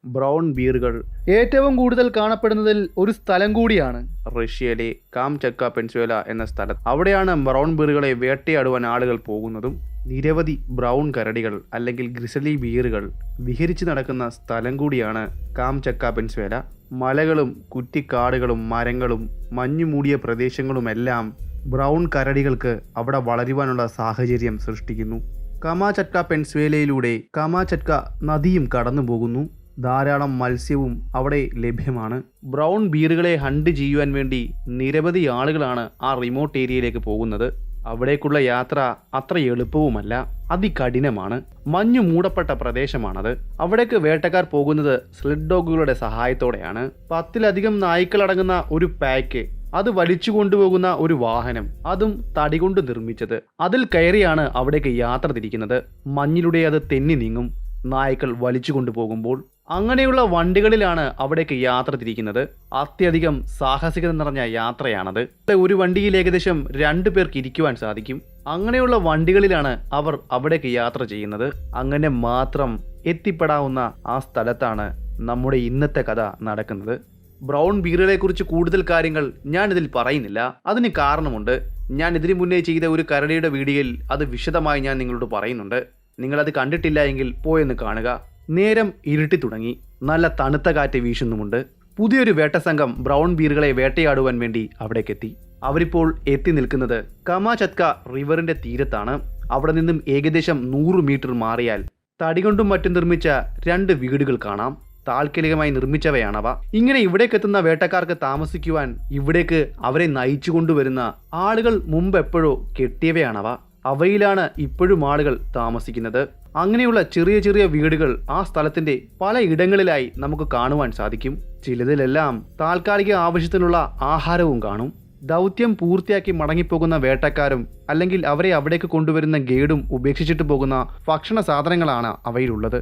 Brown ബീറുകൾ ഏറ്റവും കൂടുതൽ കാണപ്പെടുന്നതിൽ ഒരു സ്ഥലം കൂടിയാണ് റഷ്യയിലെ കാംചക്ക പെൻസ്വേല എന്ന സ്ഥലം. അവിടെയാണ് ബ്രൗൺ ബീറുകളെ വേട്ടയാടുവാൻ ആളുകൾ പോകുന്നതും. നിരവധി ബ്രൗൺ കരടികൾ അല്ലെങ്കിൽ ഗ്രിസലി ബീറുകൾ വിഹരിച്ചു നടക്കുന്ന സ്ഥലം കൂടിയാണ് കാംചക്ക പെൻസ്വേല. മലകളും കുറ്റിക്കാടുകളും മരങ്ങളും മഞ്ഞുമൂടിയ പ്രദേശങ്ങളുമെല്ലാം ബ്രൗൺ കരടികൾക്ക് അവിടെ വളരുവാനുള്ള സാഹചര്യം സൃഷ്ടിക്കുന്നു. കമാചട്ക പെൻസ്വേലയിലൂടെ കമാചട്ക നദിയും കടന്നു പോകുന്നു. ധാരാളം മത്സ്യവും അവിടെ ലഭ്യമാണ്. ബ്രൗൺ ബീറുകളെ ഹണ്ട് ചെയ്യുവാൻ വേണ്ടി നിരവധി ആളുകളാണ് ആ റിമോട്ട് ഏരിയയിലേക്ക് പോകുന്നത്. അവിടേക്കുള്ള യാത്ര അത്ര എളുപ്പവുമല്ല, അതികഠിനമാണ്. മഞ്ഞു മൂടപ്പെട്ട പ്രദേശമാണത്. അവിടേക്ക് വേട്ടക്കാർ പോകുന്നത് സ്ലെഡ് ഡോഗുകളുടെ സഹായത്തോടെയാണ്. 10-ലധികം നായ്ക്കളടങ്ങുന്ന ഒരു പാക്ക്, അത് വലിച്ചു കൊണ്ടുപോകുന്ന ഒരു വാഹനം, അതും തടി കൊണ്ട് നിർമ്മിച്ചത്. അതിൽ കയറിയാണ് അവിടേക്ക് യാത്ര തിരിക്കുന്നത്. മഞ്ഞിലൂടെ അത് തെന്നി നീങ്ങും നായ്ക്കൾ വലിച്ചു കൊണ്ടുപോകുമ്പോൾ. അങ്ങനെയുള്ള വണ്ടികളിലാണ് അവിടേക്ക് യാത്ര തിരിക്കുന്നത്. അത്യധികം സാഹസികത നിറഞ്ഞ യാത്രയാണത്. ഒരു വണ്ടിയിൽ ഏകദേശം 2 പേർക്ക് ഇരിക്കുവാൻ സാധിക്കും. അങ്ങനെയുള്ള വണ്ടികളിലാണ് അവർ അവിടേക്ക് യാത്ര ചെയ്യുന്നത്. അങ്ങനെ മാത്രം എത്തിപ്പെടാവുന്ന ആ സ്ഥലത്താണ് നമ്മുടെ ഇന്നത്തെ കഥ നടക്കുന്നത്. ബ്രൗൺ ബീറുകളെ കുറിച്ച് കൂടുതൽ കാര്യങ്ങൾ ഞാൻ ഇതിൽ പറയുന്നില്ല. അതിന് കാരണമുണ്ട്. ഞാൻ ഇതിനു മുന്നേ ചെയ്ത ഒരു കരടിയുടെ വീഡിയോയിൽ അത് വിശദമായി ഞാൻ നിങ്ങളോട് പറയുന്നുണ്ട്. നിങ്ങളത് കണ്ടിട്ടില്ല എങ്കിൽ പോയെന്ന് കാണുക. നേരം ഇരുട്ടി തുടങ്ങി. നല്ല തണുത്ത കാറ്റ് വീശുന്നുമുണ്ട്. പുതിയൊരു വേട്ടസംഘം ബ്രൗൺ ബീറുകളെ വേട്ടയാടുവാൻ വേണ്ടി അവിടേക്കെത്തി. അവരിപ്പോൾ എത്തി നിൽക്കുന്നത് കമാചട്ക റിവറിന്റെ തീരത്താണ്. അവിടെ നിന്നും ഏകദേശം 100 മീറ്റർ മാറിയാൽ തടികൊണ്ടും മറ്റും നിർമ്മിച്ച 2 വീടുകൾ കാണാം. താൽക്കാലികമായി നിർമ്മിച്ചവയാണവ. ഇങ്ങനെ ഇവിടേക്ക് എത്തുന്ന വേട്ടക്കാർക്ക് താമസിക്കുവാൻ ഇവിടേക്ക് അവരെ നയിച്ചു കൊണ്ടുവരുന്ന ആളുകൾ മുമ്പ് എപ്പോഴോ കെട്ടിയവയാണവ. അവയിലാണ് ഇപ്പോഴും ആളുകൾ താമസിക്കുന്നത്. അങ്ങനെയുള്ള ചെറിയ ചെറിയ വീടുകൾ ആ സ്ഥലത്തിന്റെ പല ഇടങ്ങളിലായി നമുക്ക് കാണുവാൻ സാധിക്കും. ചിലതിലെല്ലാം താൽക്കാലിക ആവശ്യത്തിനുള്ള ആഹാരവും കാണും. ദൗത്യം പൂർത്തിയാക്കി മടങ്ങിപ്പോകുന്ന വേട്ടക്കാരും അല്ലെങ്കിൽ അവരെ അവിടേക്ക് കൊണ്ടുവരുന്ന ഗൈഡും ഉപേക്ഷിച്ചിട്ട് പോകുന്ന ഭക്ഷണ സാധനങ്ങളാണ് അവയിലുള്ളത്.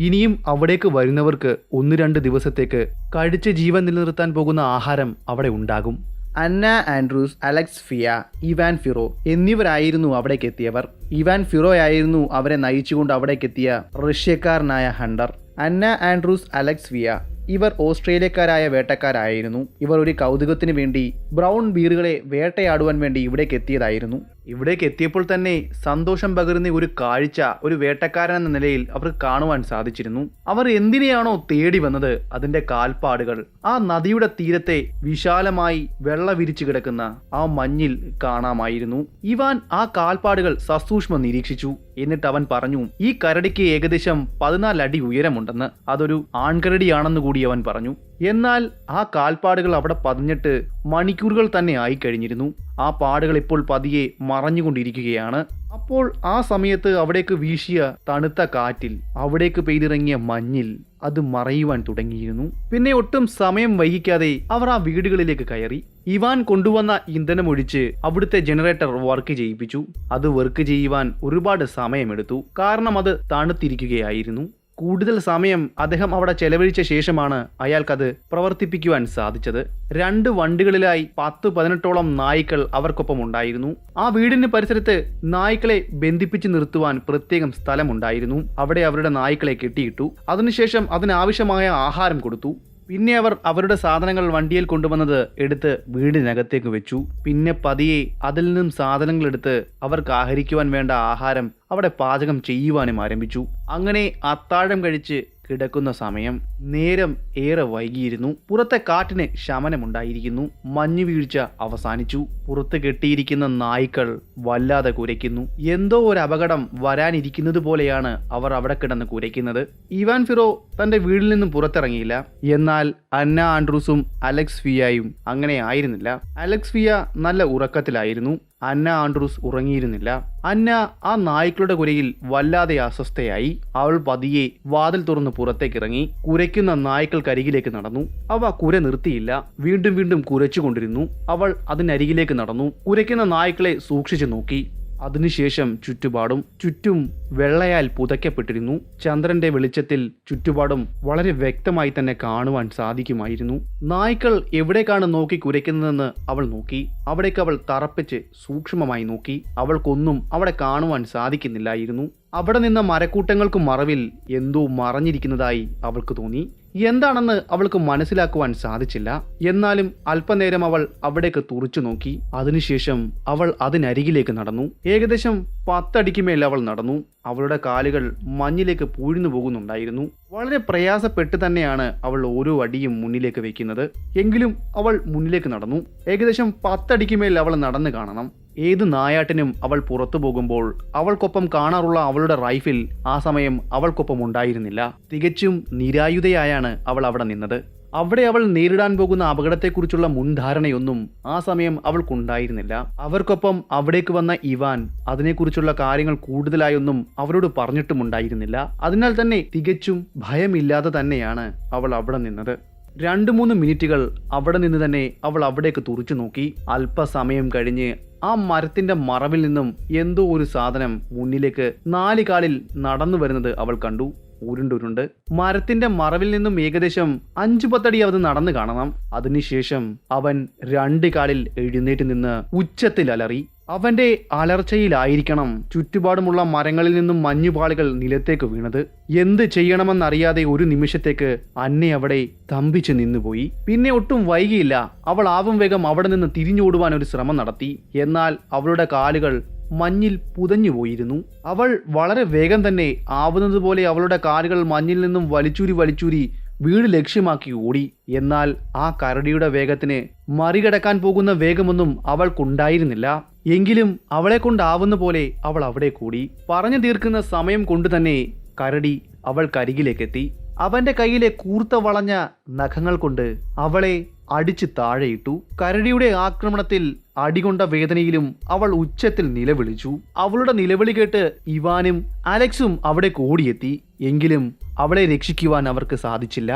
ഇനിയും അവിടേക്ക് വരുന്നവർക്ക് 1-2 ദിവസത്തേക്ക് കഴിച്ച് ജീവൻ നിലനിർത്താൻ പോകുന്ന ആഹാരം അവിടെ ഉണ്ടാകും. അന്ന ആൻഡ്രൂസ്, അലക്സ് ഫിയ, ഇവാൻ ഫിറോ എന്നിവരായിരുന്നു അവിടേക്ക് എത്തിയവർ. ഇവാൻ ഫിറോ ആയിരുന്നു അവരെ നയിച്ചുകൊണ്ട് അവിടേക്കെത്തിയ റഷ്യക്കാരനായ ഹണ്ടർ. അന്ന ആൻഡ്രൂസ്, അലക്സ് ഫിയ ഇവർ ഓസ്ട്രേലിയക്കാരായ വേട്ടക്കാരായിരുന്നു. ഇവർ ഒരു കൗതുകത്തിന് വേണ്ടി ബ്രൗൺ ബീറുകളെ വേട്ടയാടുവാൻ വേണ്ടി ഇവിടേക്ക് എത്തിയതായിരുന്നു. ഇവിടേക്ക് എത്തിയപ്പോൾ തന്നെ സന്തോഷം പകരുന്ന ഒരു കാഴ്ച ഒരു വേട്ടക്കാരൻ എന്ന നിലയിൽ അവർക്ക് കാണുവാൻ സാധിച്ചിരുന്നു. അവർ എന്തിനെയാണോ തേടി വന്നത് അതിന്റെ കാൽപ്പാടുകൾ ആ നദിയുടെ തീരത്തെ വിശാലമായി വെള്ള വിരിച്ചു കിടക്കുന്ന ആ മഞ്ഞിൽ കാണാമായിരുന്നു. ഇവാൻ ആ കാൽപ്പാടുകൾ സസൂക്ഷ്മം നിരീക്ഷിച്ചു. എന്നിട്ട് അവൻ പറഞ്ഞു, ഈ കരടിക്ക് ഏകദേശം 14 അടി ഉയരമുണ്ടെന്ന്. അതൊരു ആൺകരടിയാണെന്ന് കൂടി അവൻ പറഞ്ഞു. എന്നാൽ ആ കാൽപ്പാടുകൾ അവിടെ പതിഞ്ഞിട്ട് മണിക്കൂറുകൾ തന്നെ ആയിക്കഴിഞ്ഞിരുന്നു. ആ പാടുകൾ ഇപ്പോൾ പതിയെ മറഞ്ഞുകൊണ്ടിരിക്കുകയാണ്. അപ്പോൾ ആ സമയത്ത് അവിടേക്ക് വീശിയ തണുത്ത കാറ്റിൽ അവിടേക്ക് പെയ്തിറങ്ങിയ മഞ്ഞിൽ അത് മറയുവാൻ തുടങ്ങിയിരുന്നു. പിന്നെ ഒട്ടും സമയം വൈകിക്കാതെ അവർ ആ വീടുകളിലേക്ക് കയറി. ഇവാൻ കൊണ്ടുവന്ന ഇന്ധനമൊഴിച്ച് അവിടുത്തെ ജനറേറ്റർ വർക്ക് ചെയ്യിപ്പിച്ചു. അത് വർക്ക് ചെയ്യുവാൻ ഒരുപാട് സമയമെടുത്തു. കാരണം അത് തണുത്തിരിക്കുകയായിരുന്നു. കൂടുതൽ സമയം അദ്ദേഹം അവിടെ ചെലവഴിച്ച ശേഷമാണ് അയാൾക്കത് പ്രവർത്തിപ്പിക്കുവാൻ സാധിച്ചത്. 2 വണ്ടികളിലായി 10-18ഓളം നായ്ക്കൾ അവർക്കൊപ്പം ഉണ്ടായിരുന്നു. ആ വീടിന് പരിസരത്ത് നായ്ക്കളെ ബന്ധിപ്പിച്ച് നിർത്തുവാൻ പ്രത്യേകം സ്ഥലമുണ്ടായിരുന്നു. അവിടെ അവരുടെ നായ്ക്കളെ കെട്ടിയിട്ടു. അതിനുശേഷം അതിനാവശ്യമായ ആഹാരം കൊടുത്തു. പിന്നെ അവർ അവരുടെ സാധനങ്ങൾ വണ്ടിയിൽ കൊണ്ടുവന്നത് എടുത്ത് വീടിനകത്തേക്ക് വെച്ചു. പിന്നെ പതിയെ അതിൽ നിന്നും സാധനങ്ങൾ എടുത്ത് അവർക്ക് ആഹരിക്കുവാൻ വേണ്ട ആഹാരം അവിടെ പാചകം ചെയ്യുവാനും ആരംഭിച്ചു. അങ്ങനെ അത്താഴം കഴിച്ച് കിടക്കുന്ന സമയം നേരം ഏറെ വൈകിയിരുന്നു. പുറത്തെ കാറ്റിന് ശമനമുണ്ടായിരിക്കുന്നു. മഞ്ഞു വീഴ്ച അവസാനിച്ചു. പുറത്ത് കെട്ടിയിരിക്കുന്ന നായ്ക്കൾ വല്ലാതെ കുരയ്ക്കുന്നു. എന്തോ ഒരു അപകടം വരാനിരിക്കുന്നത് പോലെയാണ് അവർ അവിടെ കിടന്ന് കുരയ്ക്കുന്നത്. ഇവാൻ ഫിറോ തന്റെ വീട്ടിൽ നിന്നും പുറത്തിറങ്ങിയില്ല. എന്നാൽ അന്ന ആൻഡ്രൂസും അലക്സ് ഫിയയും അങ്ങനെ ആയിരുന്നില്ല. അലക്സ് ഫിയ നല്ല ഉറക്കത്തിലായിരുന്നു. അന്ന ആൻഡ്രൂസ് ഉറങ്ങിയിരുന്നില്ല. അന്ന ആ നായ്ക്കളുടെ കുരയിൽ വല്ലാതെ അസ്വസ്ഥയായി. അവൾ പതിയെ വാതിൽ തുറന്ന് പുറത്തേക്കിറങ്ങി. കുരയ്ക്കുന്ന നായ്ക്കൾക്കരികിലേക്ക് നടന്നു. അവ കുര നിർത്തിയില്ല. വീണ്ടും വീണ്ടും കുരച്ചുകൊണ്ടിരുന്നു. അവൾ അതിനരികിലേക്ക് നടന്നു. കുരയ്ക്കുന്ന നായ്ക്കളെ സൂക്ഷിച്ചു നോക്കി. അതിനുശേഷം ചുറ്റും വെള്ളയാൽ പുതയ്ക്കപ്പെട്ടിരുന്നു. ചന്ദ്രന്റെ വെളിച്ചത്തിൽ ചുറ്റുപാടും വളരെ വ്യക്തമായി തന്നെ കാണുവാൻ സാധിക്കുമായിരുന്നു. നായ്ക്കൾ എവിടേക്കാണ് നോക്കി കുരയ്ക്കുന്നതെന്ന് അവൾ നോക്കി. അവിടേക്ക് അവൾ തറപ്പിച്ച് സൂക്ഷ്മമായി നോക്കി. അവൾക്കൊന്നും അവിടെ കാണുവാൻ സാധിക്കുന്നില്ലായിരുന്നു. അവിടെ നിന്ന മരക്കൂട്ടങ്ങൾക്ക് മറവിൽ എന്തോ മറഞ്ഞിരിക്കുന്നതായി അവൾക്ക് തോന്നി. എന്താണെന്ന് അവൾക്ക് മനസ്സിലാക്കുവാൻ സാധിച്ചില്ല. എന്നാലും അല്പനേരം അവൾ അവിടേക്ക് തുറച്ചു നോക്കി. അതിനുശേഷം അവൾ അതിനരികിലേക്ക് നടന്നു. ഏകദേശം 10 അടിക്ക് മേൽ അവൾ നടന്നു. അവളുടെ കാലുകൾ മഞ്ഞിലേക്ക് പൂഴ്ന്നു പോകുന്നുണ്ടായിരുന്നു. വളരെ പ്രയാസപ്പെട്ട് തന്നെയാണ് അവൾ ഓരോ അടിയും മുന്നിലേക്ക് വെക്കുന്നത്. എങ്കിലും അവൾ മുന്നിലേക്ക് നടന്നു. ഏകദേശം 10 അടിക്ക് മേൽ അവൾ നടന്നു കാണണം. ഏത് നായാട്ടിനും അവൾ പുറത്തു പോകുമ്പോൾ അവൾക്കൊപ്പം കാണാറുള്ള അവളുടെ റൈഫിൽ ആ സമയം അവൾക്കൊപ്പം ഉണ്ടായിരുന്നില്ല. തികച്ചും നിരായുധയായാണ് അവൾ അവിടെ നിന്നത്. അവിടെ അവൾ നേരിടാൻ പോകുന്ന അപകടത്തെക്കുറിച്ചുള്ള മുൻധാരണയൊന്നും ആ സമയം അവൾക്കുണ്ടായിരുന്നില്ല. അവർക്കൊപ്പം അവിടേക്ക് വന്ന ഇവാൻ അതിനെക്കുറിച്ചുള്ള കാര്യങ്ങൾ കൂടുതലായൊന്നും അവരോട് പറഞ്ഞിട്ടുമുണ്ടായിരുന്നില്ല. അതിനാൽ തന്നെ തികച്ചും ഭയമില്ലാതെ തന്നെയാണ് അവൾ അവിടെ നിന്നത്. 2-3 മിനിറ്റുകൾ അവിടെ നിന്ന് തന്നെ അവൾ അവിടേക്ക് തുറച്ചു നോക്കി. അല്പസമയം കഴിഞ്ഞ് ആ മരത്തിന്റെ മറവിൽ നിന്നും എന്തോ ഒരു സാധനം മുന്നിലേക്ക് 4 കാലിൽ നടന്നു വരുന്നത് അവൾ കണ്ടു. ഉരുണ്ടുരുണ്ട് മരത്തിന്റെ മറവിൽ നിന്നും ഏകദേശം 5-10 അടി അത് നടന്നു കാണണം. അതിനുശേഷം അവൻ 2 കാലിൽ എഴുന്നേറ്റ് നിന്ന് ഉച്ചത്തിൽ അലറി. അവന്റെ അലർച്ചയിലായിരിക്കണം ചുറ്റുപാടുമുള്ള മരങ്ങളിൽ നിന്നും മഞ്ഞുപാളികൾ നിലത്തേക്ക് വീണത്. എന്ത് ചെയ്യണമെന്നറിയാതെ ഒരു നിമിഷത്തേക്ക് അന്നെ അവിടെ തമ്പിച്ചു നിന്നുപോയി. പിന്നെ ഒട്ടും വൈകിയില്ല. അവൾ ആവും വേഗം അവിടെ നിന്ന് തിരിഞ്ഞോടുവാൻ ഒരു ശ്രമം നടത്തി. എന്നാൽ അവളുടെ കാലുകൾ മഞ്ഞിൽ പുതഞ്ഞു പോയിരുന്നു. അവൾ വളരെ വേഗം തന്നെ ആവുന്നത് പോലെ അവളുടെ കാലുകൾ മഞ്ഞിൽ നിന്നും വലിച്ചൂരി വീട് ലക്ഷ്യമാക്കി ഓടി. എന്നാൽ ആ കരടിയുടെ വേഗത്തിന് മറികടക്കാൻ പോകുന്ന വേഗമൊന്നും അവൾക്കുണ്ടായിരുന്നില്ല. എങ്കിലും അവളെ കൊണ്ടാവുന്ന പോലെ അവൾ അവിടെ കൂടി. പറഞ്ഞു തീർക്കുന്ന സമയം കൊണ്ട് തന്നെ കരടി അവൾക്കരികിലേക്കെത്തി. അവന്റെ കയ്യിലെ കൂർത്ത വളഞ്ഞ നഖങ്ങൾ കൊണ്ട് അവളെ അടിച്ച് താഴെയിട്ടു. കരടിയുടെ ആക്രമണത്തിൽ അടികൊണ്ട വേദനയിലും അവൾ ഉച്ചത്തിൽ നിലവിളിച്ചു. അവളുടെ നിലവിളി കേട്ട് ഇവാനും അലക്സും അവിടെ ഓടിയെത്തി. എങ്കിലും അവളെ രക്ഷിക്കുവാൻ അവർക്ക് സാധിച്ചില്ല.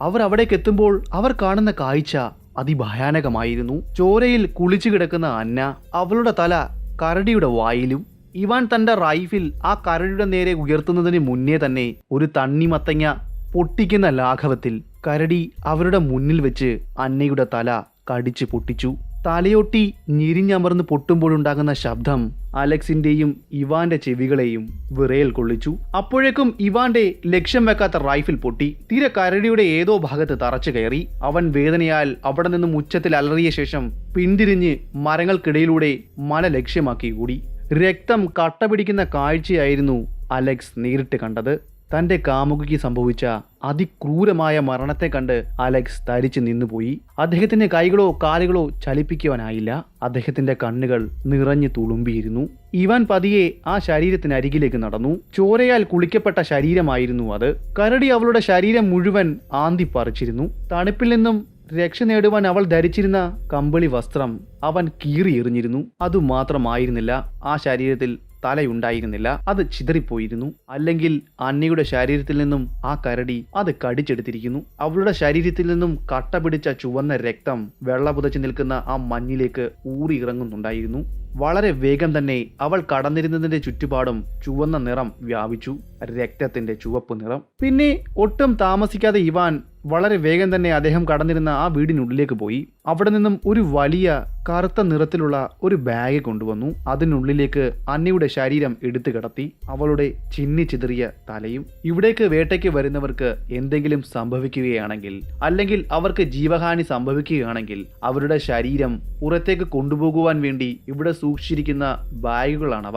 അവർ അവിടേക്ക് എത്തുമ്പോൾ അവർ കാണുന്ന കാഴ്ച അതിഭയാനകമായിരുന്നു. ചോരയിൽ കുളിച്ചു കിടക്കുന്ന അന്ന, അവളുടെ തല കരടിയുടെ വായിലും. ഇവാൻ തന്റെ റൈഫിൽ ആ കരടിയുടെ നേരെ ഉയർത്തുന്നതിന് മുന്നേ തന്നെ ഒരു തണ്ണിമത്തങ്ങ പൊട്ടിക്കുന്ന ലാഘവത്തിൽ കരടി അവരുടെ മുന്നിൽ വെച്ച് അന്നയുടെ തല കടിച്ചു പൊട്ടിച്ചു. തലയൊട്ടി ഞെരിഞ്ഞമർന്ന് പൊട്ടുമ്പോഴുണ്ടാകുന്ന ശബ്ദം അലക്സിന്റെയും ഇവാന്റെ ചെവികളെയും വിറയൽ കൊള്ളിച്ചു. അപ്പോഴേക്കും ഇവാന്റെ ലക്ഷ്യം വെക്കാത്ത റൈഫിൽ പൊട്ടി തീരെ കരടിയുടെ ഏതോ ഭാഗത്ത് തറച്ചു കയറി. അവൻ വേദനയാൽ അവിടെ നിന്നും ഉച്ചത്തിൽ അലറിയ ശേഷം പിന്തിരിഞ്ഞ് മരങ്ങൾക്കിടയിലൂടെ മല ലക്ഷ്യമാക്കി കൂടി. രക്തം കട്ട പിടിക്കുന്ന കാഴ്ചയായിരുന്നു അലക്സ് നേരിട്ട് കണ്ടത്. തന്റെ കാമുകിക്ക് സംഭവിച്ച അതിക്രൂരമായ മരണത്തെ കണ്ട് അലക്സ് തരിച്ചു നിന്നുപോയി. അദ്ദേഹത്തിന്റെ കൈകളോ കാലുകളോ ചലിപ്പിക്കുവാനായില്ല. അദ്ദേഹത്തിന്റെ കണ്ണുകൾ നിറഞ്ഞു തുളുമ്പിയിരുന്നു. ഇവാൻ പതിയെ ആ ശരീരത്തിനരികിലേക്ക് നടന്നു. ചോരയാൽ കുളിക്കപ്പെട്ട ശരീരമായിരുന്നു അത്. കരടി അവളുടെ ശരീരം മുഴുവൻ ആന്തി പറിച്ചിരുന്നു. തണുപ്പിൽ നിന്നും രക്ഷ നേടുവാൻ അവൾ ധരിച്ചിരുന്ന കമ്പിളി വസ്ത്രം അവൻ കീറിയെറിഞ്ഞിരുന്നു. അതുമാത്രമായിരുന്നില്ല, ആ ശരീരത്തിൽ തലയുണ്ടായിരുന്നില്ല, അത് ചിതറിപ്പോയിരുന്നു. അല്ലെങ്കിൽ അന്നയുടെ ശരീരത്തിൽ നിന്നും ആ കരടി അത് കടിച്ചെടുത്തിരിക്കുന്നു. അവളുടെ ശരീരത്തിൽ നിന്നും കട്ട പിടിച്ച ചുവന്ന രക്തം വെള്ള പുതച്ചു നിൽക്കുന്ന ആ മഞ്ഞിലേക്ക് ഊറി ഇറങ്ങുന്നുണ്ടായിരുന്നു. വളരെ വേഗം തന്നെ അവൾ കടന്നിരുന്നതിന്റെ ചുറ്റുപാടും ചുവന്ന നിറം വ്യാപിച്ചു, രക്തത്തിന്റെ ചുവപ്പ് നിറം. പിന്നെ ഒട്ടും താമസിക്കാതെ ഇവാൻ വളരെ വേഗം തന്നെ അദ്ദേഹം കടന്നിരുന്ന ആ വീടിനുള്ളിലേക്ക് പോയി. അവിടെ നിന്നും ഒരു വലിയ കറുത്ത നിറത്തിലുള്ള ഒരു ബാഗ് കൊണ്ടുവന്നു. അതിനുള്ളിലേക്ക് അന്നയുടെ ശരീരം എടുത്തു കിടത്തി. അവളുടെ ചിന്നി ചിതറിയ തലയും. ഇവിടേക്ക് വേട്ടയ്ക്ക് വരുന്നവർക്ക് എന്തെങ്കിലും സംഭവിക്കുകയാണെങ്കിൽ, അല്ലെങ്കിൽ അവർക്ക് ജീവഹാനി സംഭവിക്കുകയാണെങ്കിൽ അവരുടെ ശരീരം പുറത്തേക്ക് കൊണ്ടുപോകുവാൻ വേണ്ടി ഇവിടെ സൂക്ഷിച്ചിരിക്കുന്ന ബാഗുകളാണവ.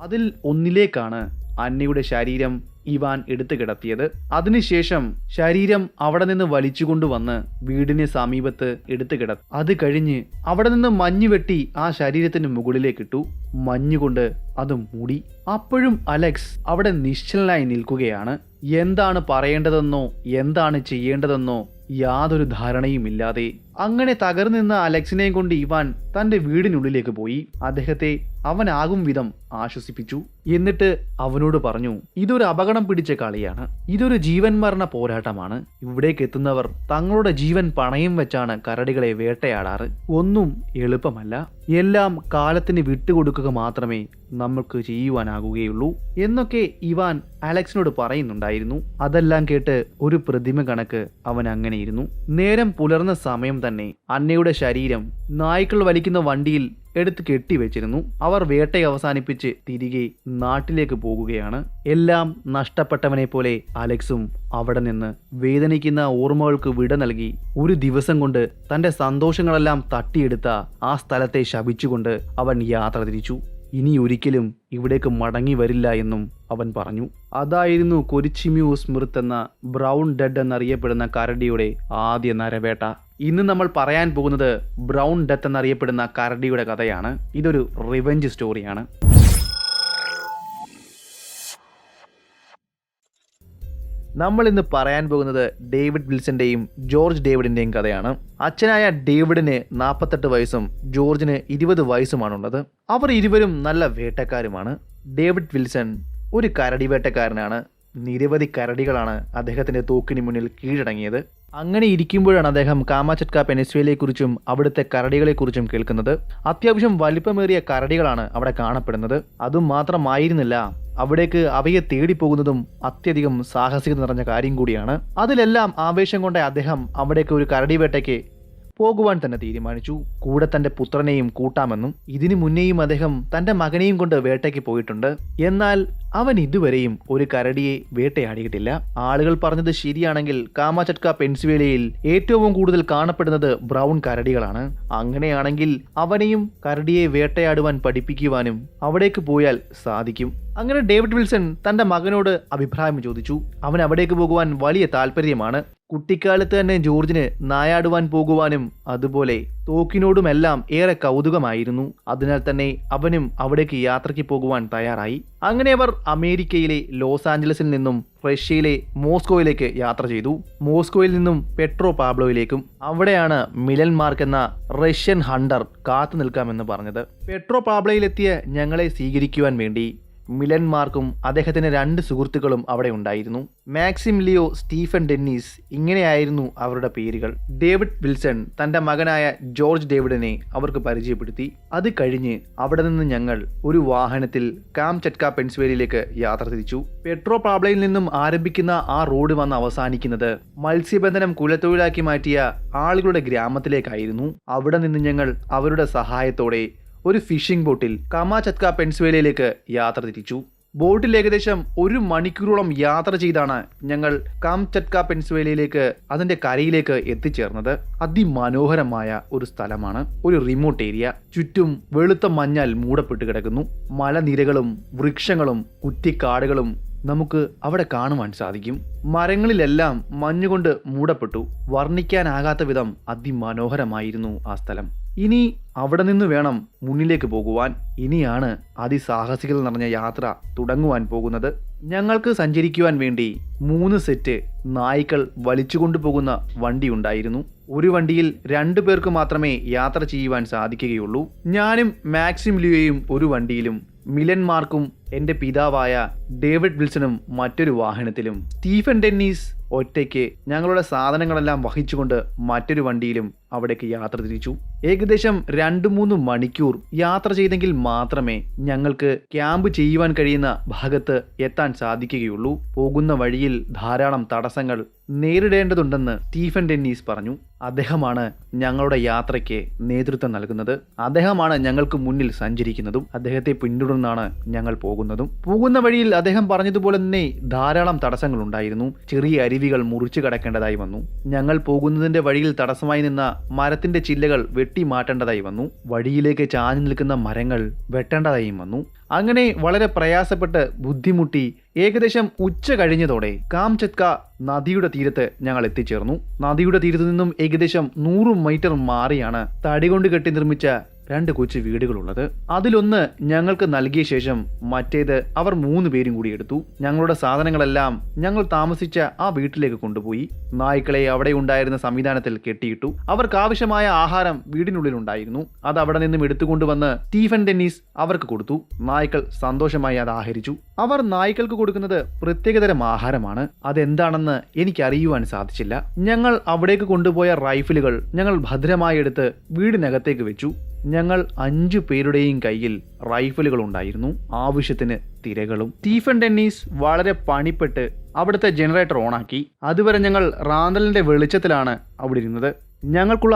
അതിൽ ഒന്നിലേക്കാണ് അന്നയുടെ ശരീരം ഇവാൻ എടുത്തു കിടത്തിയത്. അതിനുശേഷം ശരീരം അവിടെ നിന്ന് വലിച്ചുകൊണ്ടുവന്ന് വീടിന് സമീപത്ത് എടുത്തു കിടത്തി. അത് കഴിഞ്ഞ് അവിടെ നിന്ന് മഞ്ഞ് വെട്ടി ആ ശരീരത്തിന് മുകളിലേക്കിട്ടു. മഞ്ഞുകൊണ്ട് അത് മൂടി. അപ്പോഴും അലക്സ് അവിടെ നിശ്ചലനായി നിൽക്കുകയാണ്. എന്താണ് പറയേണ്ടതെന്നോ എന്താണ് ചെയ്യേണ്ടതെന്നോ യാതൊരു ധാരണയുമില്ലാതെ അങ്ങനെ തകർന്നിരുന്ന അലക്സിനെയും കൊണ്ട് ഇവാൻ തന്റെ വീടിനുള്ളിലേക്ക് പോയി. അദ്ദേഹത്തെ അവനാകും വിധം ആശ്വസിപ്പിച്ചു. എന്നിട്ട് അവനോട് പറഞ്ഞു, ഇതൊരു അപകടം പിടിച്ച കളിയാണ്, ഇതൊരു ജീവൻ മരണ പോരാട്ടമാണ്. ഇവിടേക്ക് എത്തുന്നവർ തങ്ങളുടെ ജീവൻ പണയം വെച്ചാണ് കരടികളെ വേട്ടയാടാറ്. ഒന്നും എളുപ്പമല്ല. എല്ലാം കാലത്തിന് വിട്ടുകൊടുക്കുക മാത്രമേ നമുക്ക് ചെയ്യുവാനാകുകയുള്ളൂ എന്നൊക്കെ ഇവാൻ അലക്സിനോട് പറയുന്നുണ്ടായിരുന്നു. അതെല്ലാം കേട്ട് ഒരു പ്രതിമ കണക്ക് അവൻ അങ്ങനെയിരുന്നു. നേരം പുലർന്ന സമയം തന്നെ അന്നയുടെ ശരീരം നായ്ക്കൾ വലിക്കുന്ന വണ്ടിയിൽ എടുത്ത് കെട്ടിവെച്ചിരുന്നു. അവർ വേട്ട അവസാനിപ്പിച്ച് തിരികെ നാട്ടിലേക്ക് പോകുകയാണ്. എല്ലാം നഷ്ടപ്പെട്ടവനെ പോലെ അലക്സും അവിടെ നിന്ന് വേദനിക്കുന്ന ഓർമ്മകൾക്ക് വിട നൽകി ഒരു ദിവസം കൊണ്ട് തന്റെ സന്തോഷങ്ങളെല്ലാം തട്ടിയെടുത്ത ആ സ്ഥലത്തെ ശപിച്ചുകൊണ്ട് അവൻ യാത്ര തിരിച്ചു. ഇനി ഒരിക്കലും ഇവിടേക്ക് മടങ്ങി വരില്ല എന്നും അവൻ പറഞ്ഞു. അതായിരുന്നു കൊരിച്ചിമ്യൂസ് സ്മിർത്ത് എന്ന ബ്രൗൺ ഡെഡ് എന്നറിയപ്പെടുന്ന കരടിയുടെ ആദ്യ നരവേട്ട. ഇന്ന് നമ്മൾ പറയാൻ പോകുന്നത് ബ്രൗൺ ഡെത്ത് എന്നറിയപ്പെടുന്ന കരടിയുടെ കഥയാണ്. ഇതൊരു റിവെഞ്ച് സ്റ്റോറിയാണ്. നമ്മൾ ഇന്ന് പറയാൻ പോകുന്നത് ഡേവിഡ് വിൽസന്റെയും ജോർജ് ഡേവിഡിന്റെയും കഥയാണ്. അച്ഛനായ ഡേവിഡിന് 48 വയസ്സും ജോർജിന് 20 വയസ്സുമാണുള്ളത്. അവർ ഇരുവരും നല്ല വേട്ടക്കാരുമാണ്. ഡേവിഡ് വിൽസൺ ഒരു കരടി വേട്ടക്കാരനാണ്. നിരവധി കരടികളാണ് അദ്ദേഹത്തിന്റെ തോക്കിന് മുന്നിൽ കീഴടങ്ങിയത്. അങ്ങനെ ഇരിക്കുമ്പോഴാണ് അദ്ദേഹം കാമാചട്ക പെനിൻസുലയെക്കുറിച്ചും അവിടുത്തെ കരടികളെക്കുറിച്ചും കേൾക്കുന്നത്. അത്യാവശ്യം വലിപ്പമേറിയ കരടികളാണ് അവിടെ കാണപ്പെടുന്നത്. അതും മാത്രമായിരുന്നില്ല, അവിടേക്ക് അവയെ തേടിപ്പോകുന്നതും അത്യധികം സാഹസികത നിറഞ്ഞ കാര്യം കൂടിയാണ്. അതിലെല്ലാം ആവേശം കൊണ്ട അദ്ദേഹം അവിടേക്ക് ഒരു കരടി വേട്ടയ്ക്ക് പോകുവാൻ തന്നെ തീരുമാനിച്ചു. കൂടെ തന്റെ പുത്രനെയും കൂട്ടാമെന്നും. ഇതിനു മുന്നേയും അദ്ദേഹം തന്റെ മകനെയും കൊണ്ട് വേട്ടയ്ക്ക് പോയിട്ടുണ്ട്. എന്നാൽ അവൻ ഇതുവരെയും ഒരു കരടിയെ വേട്ടയാടിയിട്ടില്ല. ആളുകൾ പറഞ്ഞത് ശരിയാണെങ്കിൽ കാമാചട്ക പെൻസിൽവേനിയയിൽ ഏറ്റവും കൂടുതൽ കാണപ്പെടുന്നത് ബ്രൗൺ കരടികളാണ്. അങ്ങനെയാണെങ്കിൽ അവനെയും കരടിയെ വേട്ടയാടുവാൻ പഠിപ്പിക്കുവാനും അവിടേക്ക് പോയാൽ സാധിക്കും. അങ്ങനെ ഡേവിഡ് വിൽസൺ തന്റെ മകനോട് അഭിപ്രായം ചോദിച്ചു. അവൻ അവിടേക്ക് പോകുവാൻ വലിയ താല്പര്യമാണ്. കുട്ടിക്കാലത്ത് തന്നെ ജോർജിന് നായാടുവാൻ പോകുവാനും അതുപോലെ തോക്കിനോടുമെല്ലാം ഏറെ കൗതുകമായിരുന്നു. അതിനാൽ തന്നെ അവനും അവിടേക്ക് യാത്രയ്ക്ക് പോകുവാൻ തയ്യാറായി. അങ്ങനെ അവർ അമേരിക്കയിലെ ലോസ് ആഞ്ചലസിൽ നിന്നും റഷ്യയിലെ മോസ്കോയിലേക്ക് യാത്ര ചെയ്തു. മോസ്കോയിൽ നിന്നും പെട്രോ പാബ്ലോയിലേക്കും. അവിടെയാണ് മിലൻ മാർക്ക് എന്ന റഷ്യൻ ഹണ്ടർ കാത്തു നിൽക്കാമെന്ന് പറഞ്ഞത്. പെട്രോ പാബ്ലോയിലെത്തിയ ഞങ്ങളെ സ്വീകരിക്കുവാൻ വേണ്ടി മിലൻ മാർക്കും അദ്ദേഹത്തിന്റെ 2 സുഹൃത്തുക്കളും അവിടെ ഉണ്ടായിരുന്നു. മാക്സിം ലിയോ, സ്റ്റീഫൻ ഡെന്നീസ്, ഇങ്ങനെയായിരുന്നു അവരുടെ പേരുകൾ. ഡേവിഡ് വിൽസൺ തന്റെ മകനായ ജോർജ് ഡേവിഡിനെ അവർക്ക് പരിചയപ്പെടുത്തി. അത് കഴിഞ്ഞ് അവിടെ നിന്ന് ഞങ്ങൾ ഒരു വാഹനത്തിൽ കാംചട്ക പെൻസിൽവേനിയയിലേക്ക് യാത്ര തിരിച്ചു. പെട്രോ പാബ്ലോയിൽ നിന്നും ആരംഭിക്കുന്ന ആ റോഡ് വന്ന് അവസാനിക്കുന്നത് മത്സ്യബന്ധനം കുലത്തൊഴിലാക്കി മാറ്റിയ ആളുകളുടെ ഗ്രാമത്തിലേക്കായിരുന്നു. അവിടെ നിന്ന് ഞങ്ങൾ അവരുടെ സഹായത്തോടെ ഒരു ഫിഷിംഗ് ബോട്ടിൽ കാമാചട്ക പെൻസിൽവേനിയയിലേക്ക് യാത്ര തിരിച്ചു. ബോട്ടിൽ ഏകദേശം 1 മണിക്കൂറോളം യാത്ര ചെയ്താണ് ഞങ്ങൾ കാംചട്ക പെൻസിൽവേനിയയിലേക്ക് അതിന്റെ കരയിലേക്ക് എത്തിച്ചേർന്നത്. അതിമനോഹരമായ ഒരു സ്ഥലമാണ്. ഒരു റിമോട്ട് ഏരിയ. ചുറ്റും വെളുത്ത മഞ്ഞാൽ മൂടപ്പെട്ട് കിടക്കുന്നു. മലനിരകളും വൃക്ഷങ്ങളും കുറ്റിക്കാടുകളും നമുക്ക് അവിടെ കാണുവാൻ സാധിക്കും. മരങ്ങളിലെല്ലാം മഞ്ഞുകൊണ്ട് മൂടപ്പെട്ടു. വർണ്ണിക്കാനാകാത്ത വിധം അതിമനോഹരമായിരുന്നു ആ സ്ഥലം. ഇനി അവിടെ നിന്ന് വേണം മുന്നിലേക്ക് പോകുവാൻ. ഇനിയാണ് അതിസാഹസികത നിറഞ്ഞ യാത്ര തുടങ്ങുവാൻ പോകുന്നത്. ഞങ്ങൾക്ക് സഞ്ചരിക്കുവാൻ വേണ്ടി 3 സെറ്റ് നായ്ക്കൾ വലിച്ചുകൊണ്ടു പോകുന്ന വണ്ടി ഉണ്ടായിരുന്നു. ഒരു വണ്ടിയിൽ 2 പേർക്ക് മാത്രമേ യാത്ര ചെയ്യുവാൻ സാധിക്കുകയുള്ളൂ. ഞാനും മാക്സിം ലിയോയും ഒരു വണ്ടിയിലും മിലൻ മാർക്കും എൻ്റെ പിതാവായ ഡേവിഡ് വിൽസണും മറ്റൊരു വാഹനത്തിലും സ്റ്റീഫൻ ഡെന്നീസ് ഒറ്റയ്ക്ക് ഞങ്ങളുടെ സാധനങ്ങളെല്ലാം വഹിച്ചുകൊണ്ട് മറ്റൊരു വണ്ടിയിലും അവിടേക്ക് യാത്ര തിരിച്ചു. ഏകദേശം 2-3 മണിക്കൂർ യാത്ര ചെയ്തെങ്കിൽ മാത്രമേ ഞങ്ങൾക്ക് ക്യാമ്പ് ചെയ്യുവാൻ കഴിയുന്ന ഭാഗത്ത് എത്താൻ സാധിക്കുകയുള്ളൂ. പോകുന്ന വഴിയിൽ ധാരാളം തടസ്സങ്ങൾ നേരിടേണ്ടതുണ്ടെന്ന് സ്റ്റീഫൻ ഡെന്നീസ് പറഞ്ഞു. അദ്ദേഹമാണ് ഞങ്ങളുടെ യാത്രയ്ക്ക് നേതൃത്വം നൽകുന്നത്. അദ്ദേഹമാണ് ഞങ്ങൾക്ക് മുന്നിൽ സഞ്ചരിക്കുന്നതും അദ്ദേഹത്തെ പിന്തുടർന്നാണ് ഞങ്ങൾ പോകുന്നതും. പോകുന്ന വഴിയിൽ അദ്ദേഹം പറഞ്ഞതുപോലെ തന്നെ ധാരാളം തടസ്സങ്ങൾ ഉണ്ടായിരുന്നു. ചെറിയ അരുവികൾ മുറിച്ചു കടക്കേണ്ടതായി വന്നു. ഞങ്ങൾ പോകുന്നതിന്റെ വഴിയിൽ തടസ്സമായി നിന്ന മരത്തിന്റെ ചില്ലകൾ വെട്ടി മാറ്റേണ്ടതായി വന്നു. വഴിയിലേക്ക് ചാഞ്ഞു നിൽക്കുന്ന മരങ്ങൾ വെട്ടേണ്ടതായും വന്നു. അങ്ങനെ വളരെ പ്രയാസപ്പെട്ട് ബുദ്ധിമുട്ടി ഏകദേശം ഉച്ച കഴിഞ്ഞതോടെ കാംചട്ക നദിയുടെ തീരത്ത് ഞങ്ങൾ എത്തിച്ചേർന്നു. നദിയുടെ തീരത്ത് നിന്നും ഏകദേശം 100 മീറ്റർ മാറിയാണ് തടി കൊണ്ട് കെട്ടി നിർമ്മിച്ച 2 കൊച്ചു വീടുകളുള്ളത്. അതിലൊന്ന് ഞങ്ങൾക്ക് നൽകിയ ശേഷം മറ്റേത് അവർ 3 പേരും കൂടി എടുത്തു. ഞങ്ങളുടെ സാധനങ്ങളെല്ലാം ഞങ്ങൾ താമസിച്ച ആ വീട്ടിലേക്ക് കൊണ്ടുപോയി. നായ്ക്കളെ അവിടെ ഉണ്ടായിരുന്ന സംവിധാനത്തിൽ കെട്ടിയിട്ടു. അവർക്ക് ആവശ്യമായ ആഹാരം വീടിനുള്ളിൽ ഉണ്ടായിരുന്നു. അത് അവിടെ നിന്നും എടുത്തുകൊണ്ടുവന്ന് സ്റ്റീഫൻ ഡെന്നീസ് അവർക്ക് കൊടുത്തു. നായ്ക്കൾ സന്തോഷമായി അത് ആഹരിച്ചു. അവർ നായ്ക്കൾക്ക് കൊടുക്കുന്നത് പ്രത്യേകതരം ആഹാരമാണ്. അതെന്താണെന്ന് എനിക്ക് അറിയുവാൻ സാധിച്ചില്ല. ഞങ്ങൾ അവിടേക്ക് കൊണ്ടുപോയ റൈഫിലുകൾ ഞങ്ങൾ ഭദ്രമായി എടുത്ത് വീടിനകത്തേക്ക് വെച്ചു. ഞങ്ങൾ 5 പേരുടെയും കയ്യിൽ റൈഫിലുകൾ ഉണ്ടായിരുന്നു. ആവശ്യത്തിന് തിരകളും. സ്റ്റീഫൻ ഡെന്നീസ് വളരെ പണിപ്പെട്ട് അവിടുത്തെ ജനറേറ്റർ ഓണാക്കി. അതുവരെ ഞങ്ങൾ റാന്തലിന്റെ വെളിച്ചത്തിലാണ് അവിടെ ഇരുന്നത്. ഞങ്ങൾക്കുള്ള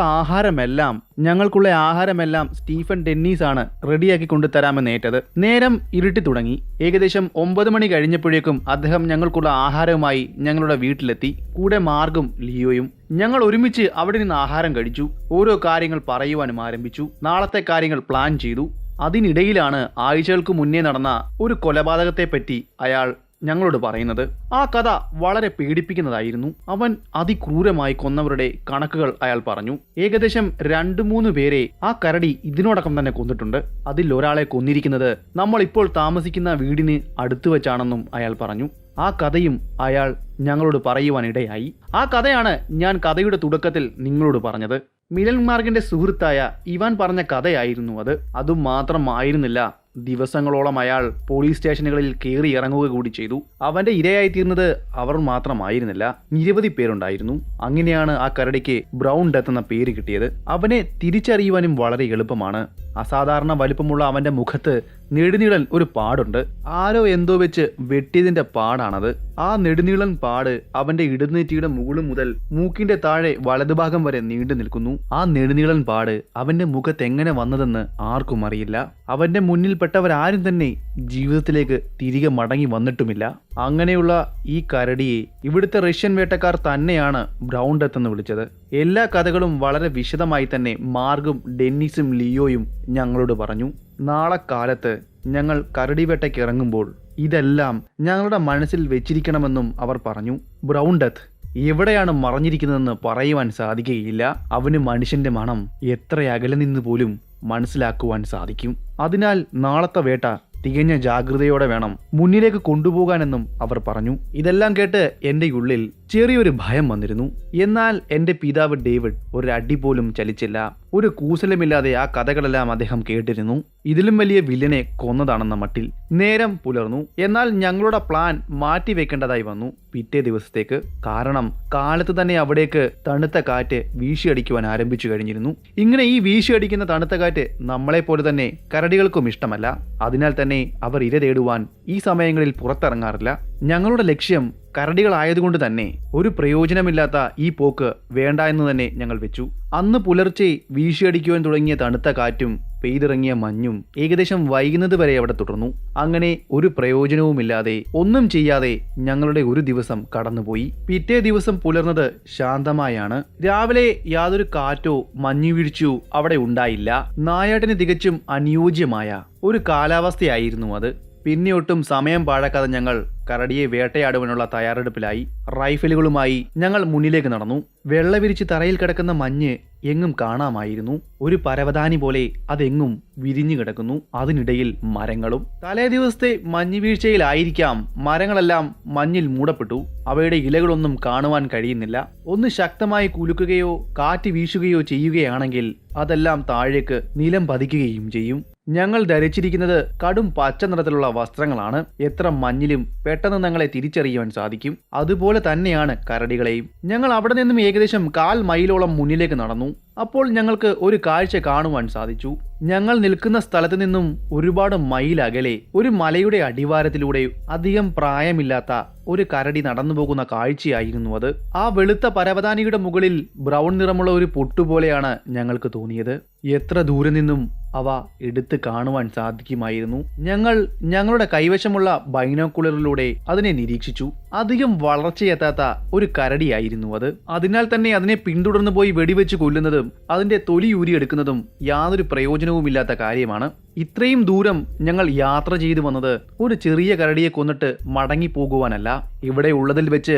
ആഹാരമെല്ലാം സ്റ്റീഫൻ ഡെന്നീസാണ് റെഡിയാക്കി കൊണ്ടുതരാമെന്ന് ഏറ്റത്. നേരം ഇരുട്ടി തുടങ്ങി. ഏകദേശം 9 മണി കഴിഞ്ഞപ്പോഴേക്കും അദ്ദേഹം ഞങ്ങൾക്കുള്ള ആഹാരവുമായി ഞങ്ങളുടെ വീട്ടിലെത്തി. കൂടെ മാർഗും ലിയോയും. ഞങ്ങൾ ഒരുമിച്ച് അവിടെ നിന്ന് ആഹാരം കഴിച്ചു. ഓരോ കാര്യങ്ങൾ പറയുവാനും ആരംഭിച്ചു. നാളത്തെ കാര്യങ്ങൾ പ്ലാൻ ചെയ്തു. അതിനിടയിലാണ് ആഴ്ചകൾക്ക് മുന്നേ നടന്ന ഒരു കൊലപാതകത്തെപ്പറ്റി അയാൾ ഞങ്ങളോട് പറയുന്നത്. ആ കഥ വളരെ പേടിപ്പിക്കുന്നതായിരുന്നു. അവൻ അതിക്രൂരമായി കൊന്നവരുടെ കണക്കുകൾ അയാൾ പറഞ്ഞു. ഏകദേശം 2-3 പേരെ ആ കരടി ഇതിനോടകം തന്നെ കൊന്നിട്ടുണ്ട്. അതിൽ ഒരാളെ കൊന്നിരിക്കുന്നത് നമ്മൾ ഇപ്പോൾ താമസിക്കുന്ന വീടിന് അടുത്ത് വെച്ചാണെന്നും അയാൾ പറഞ്ഞു. ആ കഥയും അയാൾ ഞങ്ങളോട് പറയുവാനിടയായി. ആ കഥയാണ് ഞാൻ കഥയുടെ തുടക്കത്തിൽ നിങ്ങളോട് പറഞ്ഞത്. മിലൻ മാർഗിന്റെ സുഹൃത്തായ ഇവാൻ പറഞ്ഞ കഥയായിരുന്നു അത്. അതും മാത്രമായിരുന്നില്ല, ദിവസങ്ങളോളം അയാൾ പോലീസ് സ്റ്റേഷനുകളിൽ കയറി ഇറങ്ങുക കൂടി ചെയ്തു. അവന്റെ ഇരയായിത്തീർന്നത് അവർ മാത്രമായിരുന്നില്ല, നിരവധി പേരുണ്ടായിരുന്നു. അങ്ങനെയാണ് ആ കരടിക്ക് ബ്രൗൺ ഡെത്ത് എന്ന പേര് കിട്ടിയത്. അവനെ തിരിച്ചറിയുവാനും വളരെ എളുപ്പമാണ്. അസാധാരണ വലിപ്പമുള്ള അവന്റെ മുഖത്ത് നെടുനീളൻ ഒരു പാടുണ്ട്. ആരോ എന്തോ വെച്ച് വെട്ടിയതിന്റെ പാടാണത്. ആ നെടുനീളൻ പാട് അവന്റെ ഇടനെറ്റിയുടെ മുകളിൽ മുതൽ മൂക്കിന്റെ താഴെ വലതുഭാഗം വരെ നീണ്ടു നിൽക്കുന്നു. ആ നെടുനീളൻ പാട് അവന്റെ മുഖത്ത് എങ്ങനെ വന്നതെന്ന് ആർക്കും അറിയില്ല. അവന്റെ മുന്നിൽപ്പെട്ടവരാരും തന്നെ ജീവിതത്തിലേക്ക് തിരികെ മടങ്ങി വന്നിട്ടുമില്ല. അങ്ങനെയുള്ള ഈ കരടിയെ ഇവിടുത്തെ റഷ്യൻ വേട്ടക്കാർ തന്നെയാണ് ബ്രൗൺ ഡെത്ത് എന്ന് വിളിച്ചത്. എല്ലാ കഥകളും വളരെ വിശദമായി തന്നെ മാർഗും ഡെന്നീസും ലിയോയും ഞങ്ങളോട് പറഞ്ഞു. നാളെ കാലത്ത് ഞങ്ങൾ കരടി വേട്ടയ്ക്ക് ഇറങ്ങുമ്പോൾ ഇതെല്ലാം ഞങ്ങളുടെ മനസ്സിൽ വെച്ചിരിക്കണമെന്നും അവർ പറഞ്ഞു. ബ്രൗൺ ഡെത്ത് എവിടെയാണ് മറഞ്ഞിരിക്കുന്നതെന്ന് പറയുവാൻ സാധിക്കുകയില്ല. അവന് മനുഷ്യന്റെ മണം എത്ര അകലെ നിന്ന് പോലും മനസ്സിലാക്കുവാൻ സാധിക്കും. അതിനാൽ നാളത്തെ വേട്ട തികഞ്ഞ ജാഗ്രതയോടെ വേണം മുന്നിലേക്ക് കൊണ്ടുപോകാനെന്നും അവർ പറഞ്ഞു. ഇതെല്ലാം കേട്ട് എൻ്റെ ഉള്ളിൽ ചെറിയൊരു ഭയം വന്നിരുന്നു. എന്നാൽ എൻ്റെ പിതാവ് ഡേവിഡ് ഒരു അടി പോലും ചലിച്ചില്ല. ഒരു കൂസലമില്ലാതെ ആ കഥകളെല്ലാം അദ്ദേഹം കേട്ടിരുന്നു. ഇതിലും വലിയ വില്ലനെ കൊന്നതാണെന്ന മട്ടിൽ. നേരം പുലർന്നു. എന്നാൽ ഞങ്ങളുടെ പ്ലാൻ മാറ്റിവെക്കേണ്ടതായി വന്നു പിറ്റേ ദിവസത്തേക്ക്. കാരണം കാലത്ത് തന്നെ അവിടേക്ക് തണുത്ത കാറ്റ് വീശിയടിക്കുവാൻ ആരംഭിച്ചു കഴിഞ്ഞിരുന്നു. ഇങ്ങനെ ഈ വീശിയടിക്കുന്ന തണുത്ത കാറ്റ് നമ്മളെപ്പോലെ തന്നെ കരടികൾക്കും ഇഷ്ടമല്ല. അതിനാൽ തന്നെ അവർ ഇര തേടുവാൻ ഈ സമയങ്ങളിൽ പുറത്തിറങ്ങാറില്ല. ഞങ്ങളുടെ ലക്ഷ്യം കരടികളായതുകൊണ്ട് തന്നെ ഒരു പ്രയോജനമില്ലാത്ത ഈ പോക്ക് വേണ്ട എന്ന് തന്നെ ഞങ്ങൾ വെച്ചു. അന്ന് പുലർച്ചെ വീശിയടിക്കുവാൻ തുടങ്ങിയ തണുത്ത കാറ്റും പെയ്തിറങ്ങിയ മഞ്ഞും ഏകദേശം വൈകുന്നത് വരെ അവിടെ തുടർന്നു. അങ്ങനെ ഒരു പ്രയോജനവുമില്ലാതെ ഒന്നും ചെയ്യാതെ ഞങ്ങളുടെ ഒരു ദിവസം കടന്നുപോയി. പിറ്റേ ദിവസം പുലർന്നത് ശാന്തമായാണ്. രാവിലെ യാതൊരു കാറ്റോ മഞ്ഞുവീഴ്ചയോ അവിടെ ഉണ്ടായില്ല. നായാട്ടിന് തികച്ചും അനുയോജ്യമായ ഒരു കാലാവസ്ഥയായിരുന്നു അത്. പിന്നെ ഒട്ടും സമയം പാഴാക്കാതെ ഞങ്ങൾ കരടിയെ വേട്ടയാടുവാനുള്ള തയ്യാറെടുപ്പിലായി. റൈഫിലുകളുമായി ഞങ്ങൾ മുന്നിലേക്ക് നടന്നു. വെള്ളവിരിച്ച് തറയിൽ കിടക്കുന്ന മഞ്ഞ് എങ്ങും കാണാമായിരുന്നു. ഒരു പരവതാനി പോലെ അതെങ്ങും വിരിഞ്ഞു കിടക്കുന്നു. അതിനിടയിൽ മരങ്ങളും. തലേ ദിവസത്തെ മഞ്ഞുവീഴ്ചയിലായിരിക്കാം മരങ്ങളെല്ലാം മഞ്ഞിൽ മൂടപ്പെട്ടു. അവയുടെ ഇലകളൊന്നും കാണുവാൻ കഴിയുന്നില്ല. ഒന്ന് ശക്തമായി കുലുക്കുകയോ കാറ്റ് വീശുകയോ ചെയ്യുകയാണെങ്കിൽ അതെല്ലാം താഴേക്ക് നിലം പതിക്കുകയും ചെയ്യും. ഞങ്ങൾ ധരിച്ചിരിക്കുന്നത് കടും പച്ച നിറത്തിലുള്ള വസ്ത്രങ്ങളാണ്. എത്ര മഞ്ഞിലും പെട്ടെന്ന് ഞങ്ങളെ തിരിച്ചറിയുവാൻ സാധിക്കും. അതുപോലെ തന്നെയാണ് കരടികളെയും. ഞങ്ങൾ അവിടെ നിന്നും ഏകദേശം 1/4 മൈലോളം മുന്നിലേക്ക് നടന്നു. അപ്പോൾ ഞങ്ങൾക്ക് ഒരു കാഴ്ച കാണുവാൻ സാധിച്ചു. ഞങ്ങൾ നിൽക്കുന്ന സ്ഥലത്ത് നിന്നും ഒരുപാട് മൈൽ അകലെ ഒരു മലയുടെ അടിവാരത്തിലൂടെ അധികം പ്രായമില്ലാത്ത ഒരു കരടി നടന്നു പോകുന്ന കാഴ്ചയായിരുന്നു അത്. ആ വെളുത്ത പരവതാനിയുടെ മുകളിൽ ബ്രൗൺ നിറമുള്ള ഒരു പൊട്ടുപോലെയാണ് ഞങ്ങൾക്ക് തോന്നിയത്. എത്ര ദൂരെ നിന്നും അവ എടുത്ത് കാണുവാൻ സാധിക്കുമായിരുന്നു. ഞങ്ങൾ ഞങ്ങളുടെ കൈവശമുള്ള ബൈനോക്കുലറിലൂടെ അതിനെ നിരീക്ഷിച്ചു. അധികം വളർച്ചയെത്താത്ത ഒരു കരടിയായിരുന്നു അത്. അതിനാൽ തന്നെ അതിനെ പിന്തുടർന്നു പോയി വെടിവെച്ച് കൊല്ലുന്നതും അതിന്റെ തൊലി ഊരിയെടുക്കുന്നതും യാതൊരു പ്രയോജനവുമില്ലാത്ത കാര്യമാണ്. ഇത്രയും ദൂരം ഞങ്ങൾ യാത്ര ചെയ്തു വന്നത് ഒരു ചെറിയ കരടിയെ കൊന്നിട്ട് മടങ്ങി പോകുവാനല്ല. ഇവിടെ ഉള്ളതിൽ വെച്ച്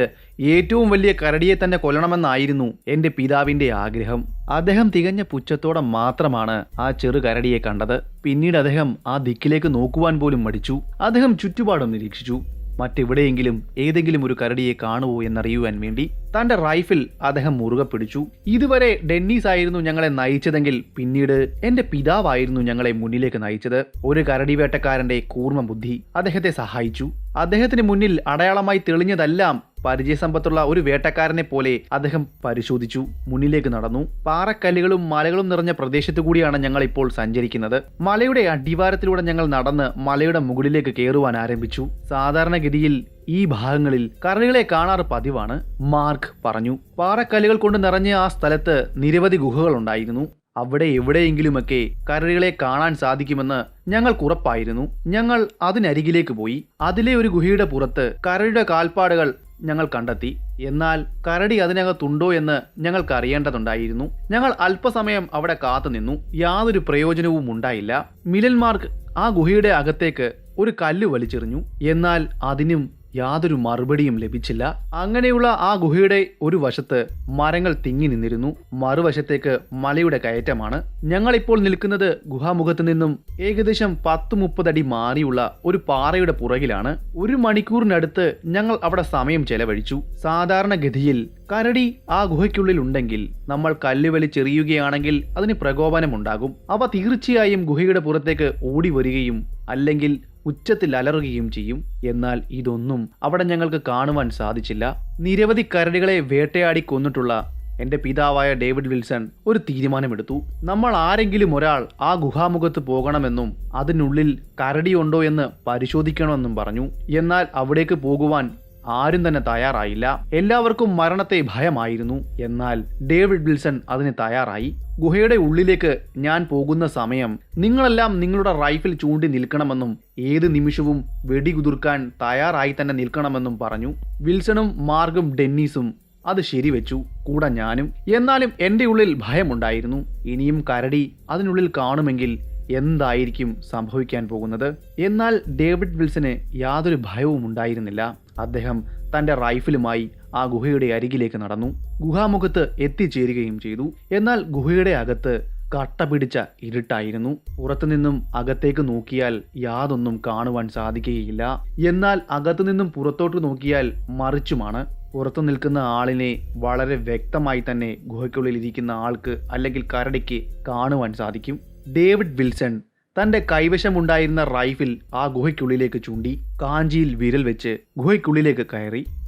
ഏറ്റവും വലിയ കരടിയെ തന്നെ കൊല്ലണമെന്നായിരുന്നു എൻ്റെ പിതാവിൻ്റെ ആഗ്രഹം. അദ്ദേഹം തികഞ്ഞ പുച്ഛത്തോടെ മാത്രമാണ് ആ ചെറു കരടിയെ കണ്ടത്. പിന്നീട് അദ്ദേഹം ആ ദിക്കിലേക്ക് നോക്കുവാൻ പോലും മടിച്ചു. അദ്ദേഹം ചുറ്റുപാടും നിരീക്ഷിച്ചു. മറ്റെവിടെയെങ്കിലും ഏതെങ്കിലും ഒരു കരടിയെ കാണുമോ എന്നറിയുവാൻ വേണ്ടി തന്റെ റൈഫിൽ അദ്ദേഹം മുറുകെ പിടിച്ചു. ഇതുവരെ ഡെന്നീസ് ആയിരുന്നു ഞങ്ങളെ നയിച്ചതെങ്കിൽ പിന്നീട് എന്റെ പിതാവായിരുന്നു ഞങ്ങളെ മുന്നിലേക്ക് നയിച്ചത്. ഒരു കരടി വേട്ടക്കാരന്റെ കൂർമ്മ ബുദ്ധി അദ്ദേഹത്തെ സഹായിച്ചു. അദ്ദേഹത്തിന് മുന്നിൽ അടയാളമായി തെളിഞ്ഞതെല്ലാം പരിചയസമ്പത്തുള്ള ഒരു വേട്ടക്കാരനെ പോലെ അദ്ദേഹം പരിശോധിച്ചു. മുന്നിലേക്ക് നടന്നു. പാറക്കല്ലുകളും മലകളും നിറഞ്ഞ പ്രദേശത്തു കൂടിയാണ് ഞങ്ങൾ ഇപ്പോൾ സഞ്ചരിക്കുന്നത്. മലയുടെ അടിവാരത്തിലൂടെ ഞങ്ങൾ നടന്ന് മലയുടെ മുകളിലേക്ക് കയറുവാൻ ആരംഭിച്ചു. സാധാരണഗതിയിൽ ഈ ഭാഗങ്ങളിൽ കരടികളെ കാണാറ് പതിവാണ്, മാർക്ക് പറഞ്ഞു. പാറക്കല്ലുകൾ കൊണ്ട് നിറഞ്ഞ ആ സ്ഥലത്ത് നിരവധി ഗുഹകളുണ്ടായിരുന്നു. അവിടെ എവിടെയെങ്കിലുമൊക്കെ കരടികളെ കാണാൻ സാധിക്കുമെന്ന് ഞങ്ങൾക്കുറപ്പായിരുന്നു. ഞങ്ങൾ അതിനരികിലേക്ക് പോയി. അതിലെ ഒരു ഗുഹയുടെ പുറത്ത് കരടിയുടെ കാൽപ്പാടുകൾ ഞങ്ങൾ കണ്ടെത്തി. എന്നാൽ കരടി അതിനകത്തുണ്ടോ എന്ന് ഞങ്ങൾക്ക് അറിയേണ്ടതുണ്ടായിരുന്നു. ഞങ്ങൾ അല്പസമയം അവിടെ കാത്തുനിന്നു. യാതൊരു പ്രയോജനവും ഉണ്ടായില്ല. മിലൻമാർക്ക് ആ ഗുഹയുടെ അകത്തേക്ക് ഒരു കല്ല് വലിച്ചെറിഞ്ഞു. എന്നാൽ അതിനും യാതൊരു മറുപടിയും ലഭിച്ചില്ല. അങ്ങനെയുള്ള ആ ഗുഹയുടെ ഒരു വശത്ത് മരങ്ങൾ തിങ്ങി നിന്നിരുന്നു. മറുവശത്തേക്ക് മലയുടെ കയറ്റമാണ്. ഞങ്ങളിപ്പോൾ നിൽക്കുന്നത് ഗുഹാമുഖത്ത് നിന്നും ഏകദേശം 10-30 അടി മാറിയുള്ള ഒരു പാറയുടെ പുറകിലാണ്. 1 മണിക്കൂറിനടുത്ത് ഞങ്ങൾ അവിടെ സമയം ചെലവഴിച്ചു. സാധാരണഗതിയിൽ കരടി ആ ഗുഹയ്ക്കുള്ളിൽ ഉണ്ടെങ്കിൽ നമ്മൾ കല്ല് വലിച്ചെറിയുകയാണെങ്കിൽ അതിന് പ്രകോപനമുണ്ടാകും. അവ തീർച്ചയായും ഗുഹയുടെ പുറത്തേക്ക് ഓടി വരികയും അല്ലെങ്കിൽ ഉച്ചത്തിൽ അലറുകയും ചെയ്യും. എന്നാൽ ഇതൊന്നും അവിടെ ഞങ്ങൾക്ക് കാണുവാൻ സാധിച്ചില്ല. നിരവധി കരടികളെ വേട്ടയാടി കൊന്നിട്ടുള്ള എന്റെ പിതാവായ ഡേവിഡ് വിൽസൺ ഒരു തീരുമാനമെടുത്തു. നമ്മൾ ആരെങ്കിലും ഒരാൾ ആ ഗുഹാമുഖത്ത് പോകണമെന്നും അതിനുള്ളിൽ കരടിയുണ്ടോ എന്ന് പരിശോധിക്കണമെന്നും പറഞ്ഞു. എന്നാൽ അവിടേക്ക് പോകുവാൻ ആരും തന്നെ തയ്യാറായില്ല. എല്ലാവർക്കും മരണത്തെ ഭയമായിരുന്നു. എന്നാൽ ഡേവിഡ് വിൽസൺ അതിന് തയ്യാറായി. ഗുഹയുടെ ഉള്ളിലേക്ക് ഞാൻ പോകുന്ന സമയം നിങ്ങളെല്ലാം നിങ്ങളുടെ റൈഫിൽ ചൂണ്ടി നിൽക്കണമെന്നും ഏത് നിമിഷവും വെടികുതിർക്കാൻ തയ്യാറായി തന്നെ നിൽക്കണമെന്നും പറഞ്ഞു. വിൽസണും മാർഗും ഡെന്നീസും അത് ശരിവെച്ചു, കൂടെ ഞാനും. എന്നാലും എൻ്റെ ഉള്ളിൽ ഭയമുണ്ടായിരുന്നു. ഇനിയും കരടി അതിനുള്ളിൽ കാണുമെങ്കിൽ എന്തായിരിക്കും സംഭവിക്കാൻ പോകുന്നത്? എന്നാൽ ഡേവിഡ് വിൽസന് യാതൊരു ഭയവും ഉണ്ടായിരുന്നില്ല. അദ്ദേഹം തൻ്റെ റൈഫിലുമായി ആ ഗുഹയുടെ അരികിലേക്ക് നടന്നു. ഗുഹാമുഖത്ത് എത്തിച്ചേരുകയും ചെയ്തു. എന്നാൽ ഗുഹയുടെ അകത്ത് കട്ട പിടിച്ച ഇരുട്ടായിരുന്നു. പുറത്തുനിന്നും അകത്തേക്ക് നോക്കിയാൽ യാതൊന്നും കാണുവാൻ സാധിക്കുകയില്ല. എന്നാൽ അകത്തുനിന്നും പുറത്തോട്ട് നോക്കിയാൽ മറിച്ചുമാണ്. പുറത്തു നിൽക്കുന്ന ആളിനെ വളരെ വ്യക്തമായി തന്നെ ഗുഹയ്ക്കുള്ളിൽ ഇരിക്കുന്ന ആൾക്ക് അല്ലെങ്കിൽ കരടിക്ക് കാണുവാൻ സാധിക്കും. ഡേവിഡ് വിൽസൺ തന്റെ കൈവശമുണ്ടായിരുന്ന റൈഫിൽ ആ ഗുഹയ്ക്കുള്ളിലേക്ക് ചൂണ്ടി കാഞ്ചിയിൽ വിരൽ വെച്ച് ഗുഹയ്ക്കുള്ളിലേക്ക്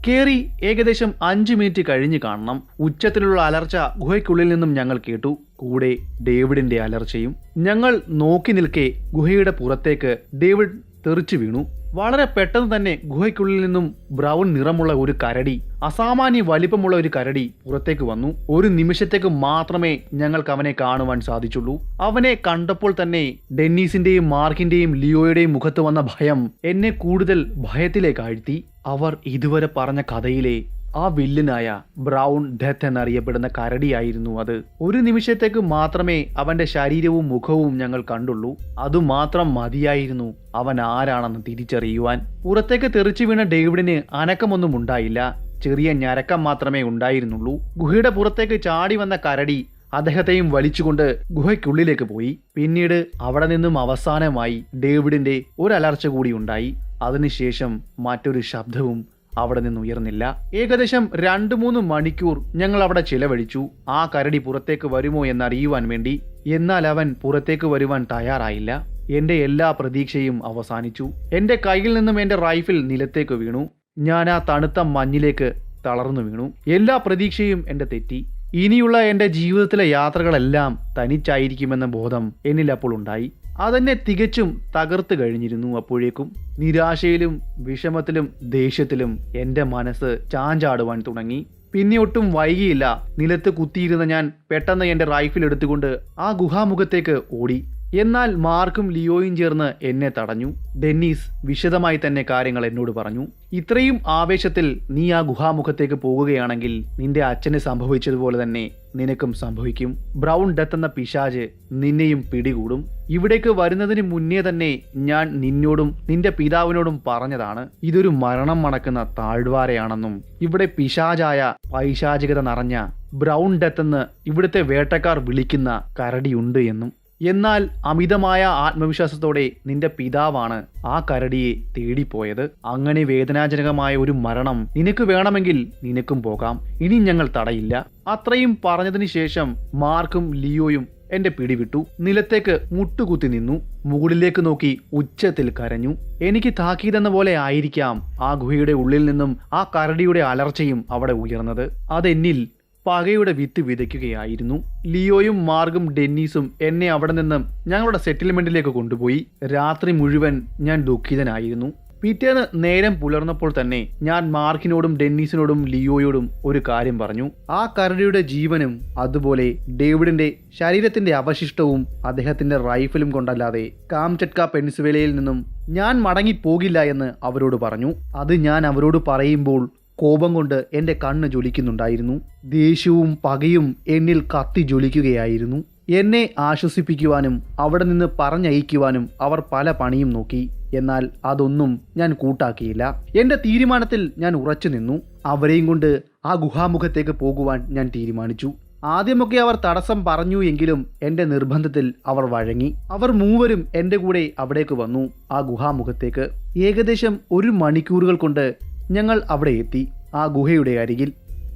കയറി ഏകദേശം 5 മിനിറ്റ് കഴിഞ്ഞ് കാണണം. ഉച്ചത്തിലുള്ള അലർച്ച ഗുഹയ്ക്കുള്ളിൽ നിന്നും ഞങ്ങൾ കേട്ടു, കൂടെ ഡേവിഡിന്റെ അലർച്ചയും. ഞങ്ങൾ നോക്കി നിൽക്കെ ഗുഹയുടെ പുറത്തേക്ക് ഡേവിഡ് തെറിച്ചു വീണു. വളരെ പെട്ടെന്ന് തന്നെ ഗുഹയ്ക്കുള്ളിൽ നിന്നും ബ്രൗൺ നിറമുള്ള ഒരു കരടി, അസാമാന്യ വലിപ്പമുള്ള ഒരു കരടി പുറത്തേക്ക് വന്നു. ഒരു നിമിഷത്തേക്ക് മാത്രമേ ഞങ്ങൾക്ക് അവനെ കാണുവാൻ സാധിച്ചുള്ളൂ. അവനെ കണ്ടപ്പോൾ തന്നെ ഡെന്നീസിന്റെയും മാർക്കിന്റെയും ലിയോയുടെയും മുഖത്ത് വന്ന ഭയം എന്നെ കൂടുതൽ ഭയത്തിലേക്ക് ആഴ്ത്തി. അവർ ഇതുവരെ പറഞ്ഞ കഥയിലെ ആ വില്ലനായ ബ്രൗൺ ഡെത്ത് എന്നറിയപ്പെടുന്ന കരടിയായിരുന്നു അത്. ഒരു നിമിഷത്തേക്ക് മാത്രമേ അവന്റെ ശരീരവും മുഖവും ഞങ്ങൾ കണ്ടുള്ളൂ. അതുമാത്രം മതിയായിരുന്നു അവൻ ആരാണെന്ന് തിരിച്ചറിയുവാൻ. പുറത്തേക്ക് തെറിച്ചു വീണ ഡേവിഡിന് അനക്കമൊന്നും ഉണ്ടായില്ല. ചെറിയ ഞരക്കം മാത്രമേ ഉണ്ടായിരുന്നുള്ളൂ. ഗുഹയുടെ പുറത്തേക്ക് ചാടി വന്ന കരടി അദ്ദേഹത്തെയും വലിച്ചുകൊണ്ട് ഗുഹയ്ക്കുള്ളിലേക്ക് പോയി. പിന്നീട് അവിടെ നിന്നും അവസാനമായി ഡേവിഡിന്റെ ഒരു അലർച്ച കൂടി ഉണ്ടായി. അതിനുശേഷം മറ്റൊരു ശബ്ദവും അവിടെ നിന്ന് ഉയർന്നില്ല. ഏകദേശം 2-3 മണിക്കൂർ ഞങ്ങൾ അവിടെ ചിലവഴിച്ചു, ആ കരടി പുറത്തേക്ക് വരുമോ എന്നറിയുവാൻ വേണ്ടി. എന്നാൽ അവൻ പുറത്തേക്ക് വരുവാൻ തയ്യാറായില്ല. എന്റെ എല്ലാ പ്രതീക്ഷയും അവസാനിച്ചു. എന്റെ കയ്യിൽ നിന്നും എന്റെ റൈഫിൽ നിലത്തേക്ക് വീണു. ഞാൻ ആ തണുത്ത മഞ്ഞിലേക്ക് തളർന്നു വീണു. എല്ലാ പ്രതീക്ഷയും എന്റെ തെറ്റി. ഇനിയുള്ള എന്റെ ജീവിതത്തിലെ യാത്രകളെല്ലാം തനിച്ചായിരിക്കുമെന്ന ബോധം എന്നിൽ അപ്പോൾ ഉണ്ടായി. അതെന്നെ തികച്ചും തകർത്ത് കഴിഞ്ഞിരുന്നു. അപ്പോഴേക്കും നിരാശയിലും വിഷമത്തിലും ദേഷ്യത്തിലും എൻ്റെ മനസ്സ് ചാഞ്ചാടുവാൻ തുടങ്ങി. പിന്നെ ഒട്ടും വൈകിയില്ല. നിലത്ത് കുത്തിയിരുന്ന ഞാൻ പെട്ടെന്ന് എൻ്റെ റൈഫിൽ എടുത്തുകൊണ്ട് ആ ഗുഹാമുഖത്തേക്ക് ഓടി. എന്നാൽ മാർക്കും ലിയോയും ചേർന്ന് എന്നെ തടഞ്ഞു. ഡെന്നീസ് വിശദമായി തന്നെ കാര്യങ്ങൾ എന്നോട് പറഞ്ഞു. ഇത്രയും ആവേശത്തിൽ നീ ആ ഗുഹാമുഖത്തേക്ക് പോകുകയാണെങ്കിൽ നിന്റെ അച്ഛന് സംഭവിച്ചതുപോലെ തന്നെ നിനക്കും സംഭവിക്കും. ബ്രൗൺ ഡെത്ത് എന്ന പിശാച് നിന്നെയും പിടികൂടും. ഇവിടേക്ക് വരുന്നതിന് മുന്നേ തന്നെ ഞാൻ നിന്നോടും നിന്റെ പിതാവിനോടും പറഞ്ഞതാണ്, ഇതൊരു മരണം മണക്കുന്ന താഴ്വാരയാണെന്നും ഇവിടെ പിശാചായ പൈശാചികത നിറഞ്ഞ ബ്രൗൺ ഡെത്ത് എന്ന് ഇവിടുത്തെ വേട്ടക്കാർ വിളിക്കുന്ന കരടിയുണ്ട് എന്നും. എന്നാൽ അമിതമായ ആത്മവിശ്വാസത്തോടെ നിന്റെ പിതാവാണ് ആ കരടിയെ തേടിപ്പോയത്. അങ്ങനെ വേദനാജനകമായ ഒരു മരണം നിനക്ക് വേണമെങ്കിൽ നിനക്കും പോകാം, ഇനി ഞങ്ങൾ തടയില്ല. അത്രയും പറഞ്ഞതിന് ശേഷം മാർക്കും ലിയോയും എന്റെ പിടിവിട്ടു. നിലത്തേക്ക് മുട്ടുകുത്തി നിന്നു. മുകളിലേക്ക് നോക്കി ഉച്ചത്തിൽ കരഞ്ഞു. എനിക്ക് താക്കീതെന്ന പോലെ ആയിരിക്കാം ആ ഗുഹയുടെ ഉള്ളിൽ നിന്നും ആ കരടിയുടെ അലർച്ചയും അവിടെ ഉയർന്നത്. അതെന്നിൽ പകയുടെ വിത്ത് വിതയ്ക്കുകയായിരുന്നു. ലിയോയും മാർഗും ഡെന്നീസും എന്നെ അവിടെ നിന്നും ഞങ്ങളുടെ സെറ്റിൽമെന്റിലേക്ക് കൊണ്ടുപോയി. രാത്രി മുഴുവൻ ഞാൻ ദുഃഖിതനായിരുന്നു. പിറ്റേന്ന് നേരം പുലർന്നപ്പോൾ തന്നെ ഞാൻ മാർക്കിനോടും ഡെന്നീസിനോടും ലിയോയോടും ഒരു കാര്യം പറഞ്ഞു. ആ കരടിയുടെ ജീവനും അതുപോലെ ഡേവിഡിന്റെ ശരീരത്തിന്റെ അവശിഷ്ടവും അദ്ദേഹത്തിന്റെ റൈഫിലും കൊണ്ടല്ലാതെ കാംചട്ക പെൻസുവേലയിൽ നിന്നും ഞാൻ മടങ്ങിപ്പോകില്ല എന്ന് അവരോട് പറഞ്ഞു. അത് ഞാൻ അവരോട് പറയുമ്പോൾ കോപം കൊണ്ട് എൻ്റെ കണ്ണ് ജ്വലിക്കുന്നുണ്ടായിരുന്നു. ദേഷ്യവും പകയും എന്നിൽ കത്തി ജ്വലിക്കുകയായിരുന്നു. എന്നെ ആശ്വസിപ്പിക്കുവാനും അവിടെ നിന്ന് പറഞ്ഞയക്കുവാനും അവർ പല പണിയും നോക്കി. എന്നാൽ അതൊന്നും ഞാൻ കൂട്ടാക്കിയില്ല. എൻ്റെ തീരുമാനത്തിൽ ഞാൻ ഉറച്ചു നിന്നു. അവരെയും കൊണ്ട് ആ ഗുഹാമുഖത്തേക്ക് പോകുവാൻ ഞാൻ തീരുമാനിച്ചു. ആദ്യമൊക്കെ അവർ തടസ്സം പറഞ്ഞു എങ്കിലും എൻ്റെ നിർബന്ധത്തിൽ അവർ വഴങ്ങി. അവർ മൂവരും എൻ്റെ കൂടെ അവിടേക്ക് വന്നു, ആ ഗുഹാമുഖത്തേക്ക്. ഏകദേശം 1 മണിക്കൂറുകൾ കൊണ്ട് ഞങ്ങൾ അവിടെ എത്തി, ആ ഗുഹയുടെ അരികിൽ.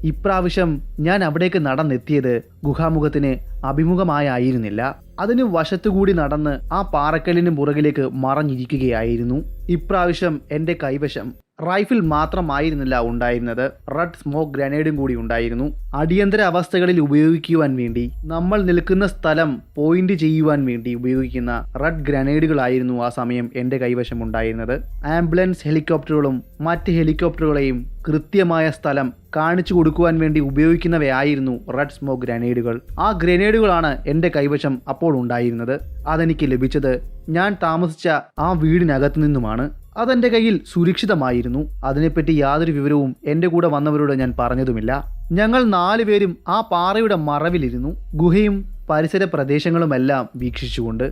ഇപ്രാവശ്യം ഞാൻ അവിടേക്ക് നടന്നെത്തിയത് ഗുഹാമുഖത്തിന് അഭിമുഖമായിരുന്നില്ല. അതിന് വശത്തുകൂടി നടന്ന് ആ പാറക്കല്ലിന് പുറകിലേക്ക് മറഞ്ഞിരിക്കുകയായിരുന്നു. ഇപ്രാവശ്യം എൻ്റെ കൈവശം റൈഫിൾ മാത്രമായിരുന്നില്ല ഉണ്ടായിരുന്നത്, റെഡ് സ്മോക്ക് ഗ്രനേഡും കൂടി ഉണ്ടായിരുന്നു. അടിയന്തര അവസ്ഥകളിൽ ഉപയോഗിക്കുവാൻ വേണ്ടി നമ്മൾ നിൽക്കുന്ന സ്ഥലം പോയിന്റ് ചെയ്യുവാൻ വേണ്ടി ഉപയോഗിക്കുന്ന റെഡ് ഗ്രനേഡുകളായിരുന്നു ആ സമയം എൻ്റെ കൈവശം ഉണ്ടായിരുന്നത്. ആംബുലൻസ് ഹെലികോപ്റ്ററുകളും മറ്റ് ഹെലികോപ്റ്ററുകളെയും കൃത്യമായ സ്ഥലം കാണിച്ചു കൊടുക്കുവാൻ വേണ്ടി ഉപയോഗിക്കുന്നവയായിരുന്നു റെഡ് സ്മോക്ക് ഗ്രനേഡുകൾ. ആ ഗ്രനേഡുകളാണ് എൻ്റെ കൈവശം അപ്പോൾ ഉണ്ടായിരുന്നത്. അതെനിക്ക് ലഭിച്ചത് ഞാൻ താമസിച്ച ആ വീടിനകത്തു നിന്നുമാണ്. അതെൻ്റെ കയ്യിൽ സുരക്ഷിതമായിരുന്നു. അതിനെപ്പറ്റി യാതൊരു വിവരവും എൻ്റെ കൂടെ വന്നവരോട് ഞാൻ പറഞ്ഞതുമില്ല. ഞങ്ങൾ 4 പേരും ആ പാറയുടെ മറവിലിരുന്നു, ഗുഹയും പരിസര പ്രദേശങ്ങളുമെല്ലാം വീക്ഷിച്ചുകൊണ്ട്.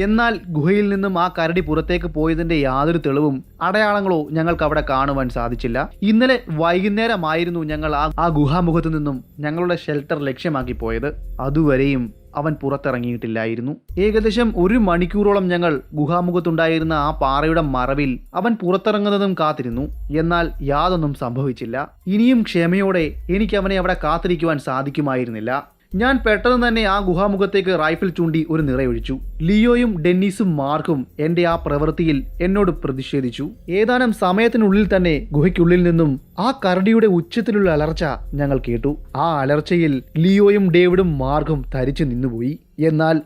എന്നാൽ ഗുഹയിൽ നിന്നും ആ കരടി പുറത്തേക്ക് പോയതിൻ്റെ യാതൊരു തെളിവും അടയാളങ്ങളോ ഞങ്ങൾക്ക് അവിടെ കാണുവാൻ സാധിച്ചില്ല. ഇന്നലെ വൈകുന്നേരമായിരുന്നു ഞങ്ങൾ ആ ഗുഹാമുഖത്തു നിന്നും ഞങ്ങളുടെ ഷെൽട്ടർ ലക്ഷ്യമാക്കി പോയത്. അതുവരെയും അവൻ പുറത്തിറങ്ങിയിട്ടില്ലായിരുന്നു. ഏകദേശം 1 മണിക്കൂറോളം ഞങ്ങൾ ഗുഹാമുഖത്തുണ്ടായിരുന്ന ആ പാറയുടെ മറവിൽ അവൻ പുറത്തിറങ്ങുന്നതും കാത്തിരുന്നു. എന്നാൽ യാതൊന്നും സംഭവിച്ചില്ല. ഇനിയും ക്ഷമയോടെ എനിക്ക് അവനെ അവിടെ കാത്തിരിക്കുവാൻ സാധിക്കുമായിരുന്നില്ല. ഞാൻ പെട്ടെന്ന് തന്നെ ആ ഗുഹാമുഖത്തേക്ക് റൈഫിൾ ചൂണ്ടി ഒരു നിറയൊഴിച്ചു. ലിയോയും ഡെന്നീസും മാർക്കും എൻ്റെ ആ പ്രവൃത്തിയിൽ എന്നോട് പ്രതിഷേധിച്ചു. ഏതാനും സമയത്തിനുള്ളിൽ തന്നെ ഗുഹയ്ക്കുള്ളിൽ നിന്നും ആ കരടിയുടെ ഉച്ചത്തിലുള്ള അലർച്ച ഞങ്ങൾ കേട്ടു. ആ അലർച്ചയിൽ ലിയോയും ഡേവിഡും മാർക്കും തരിച്ചു നിന്നുപോയി. എന്നാൽ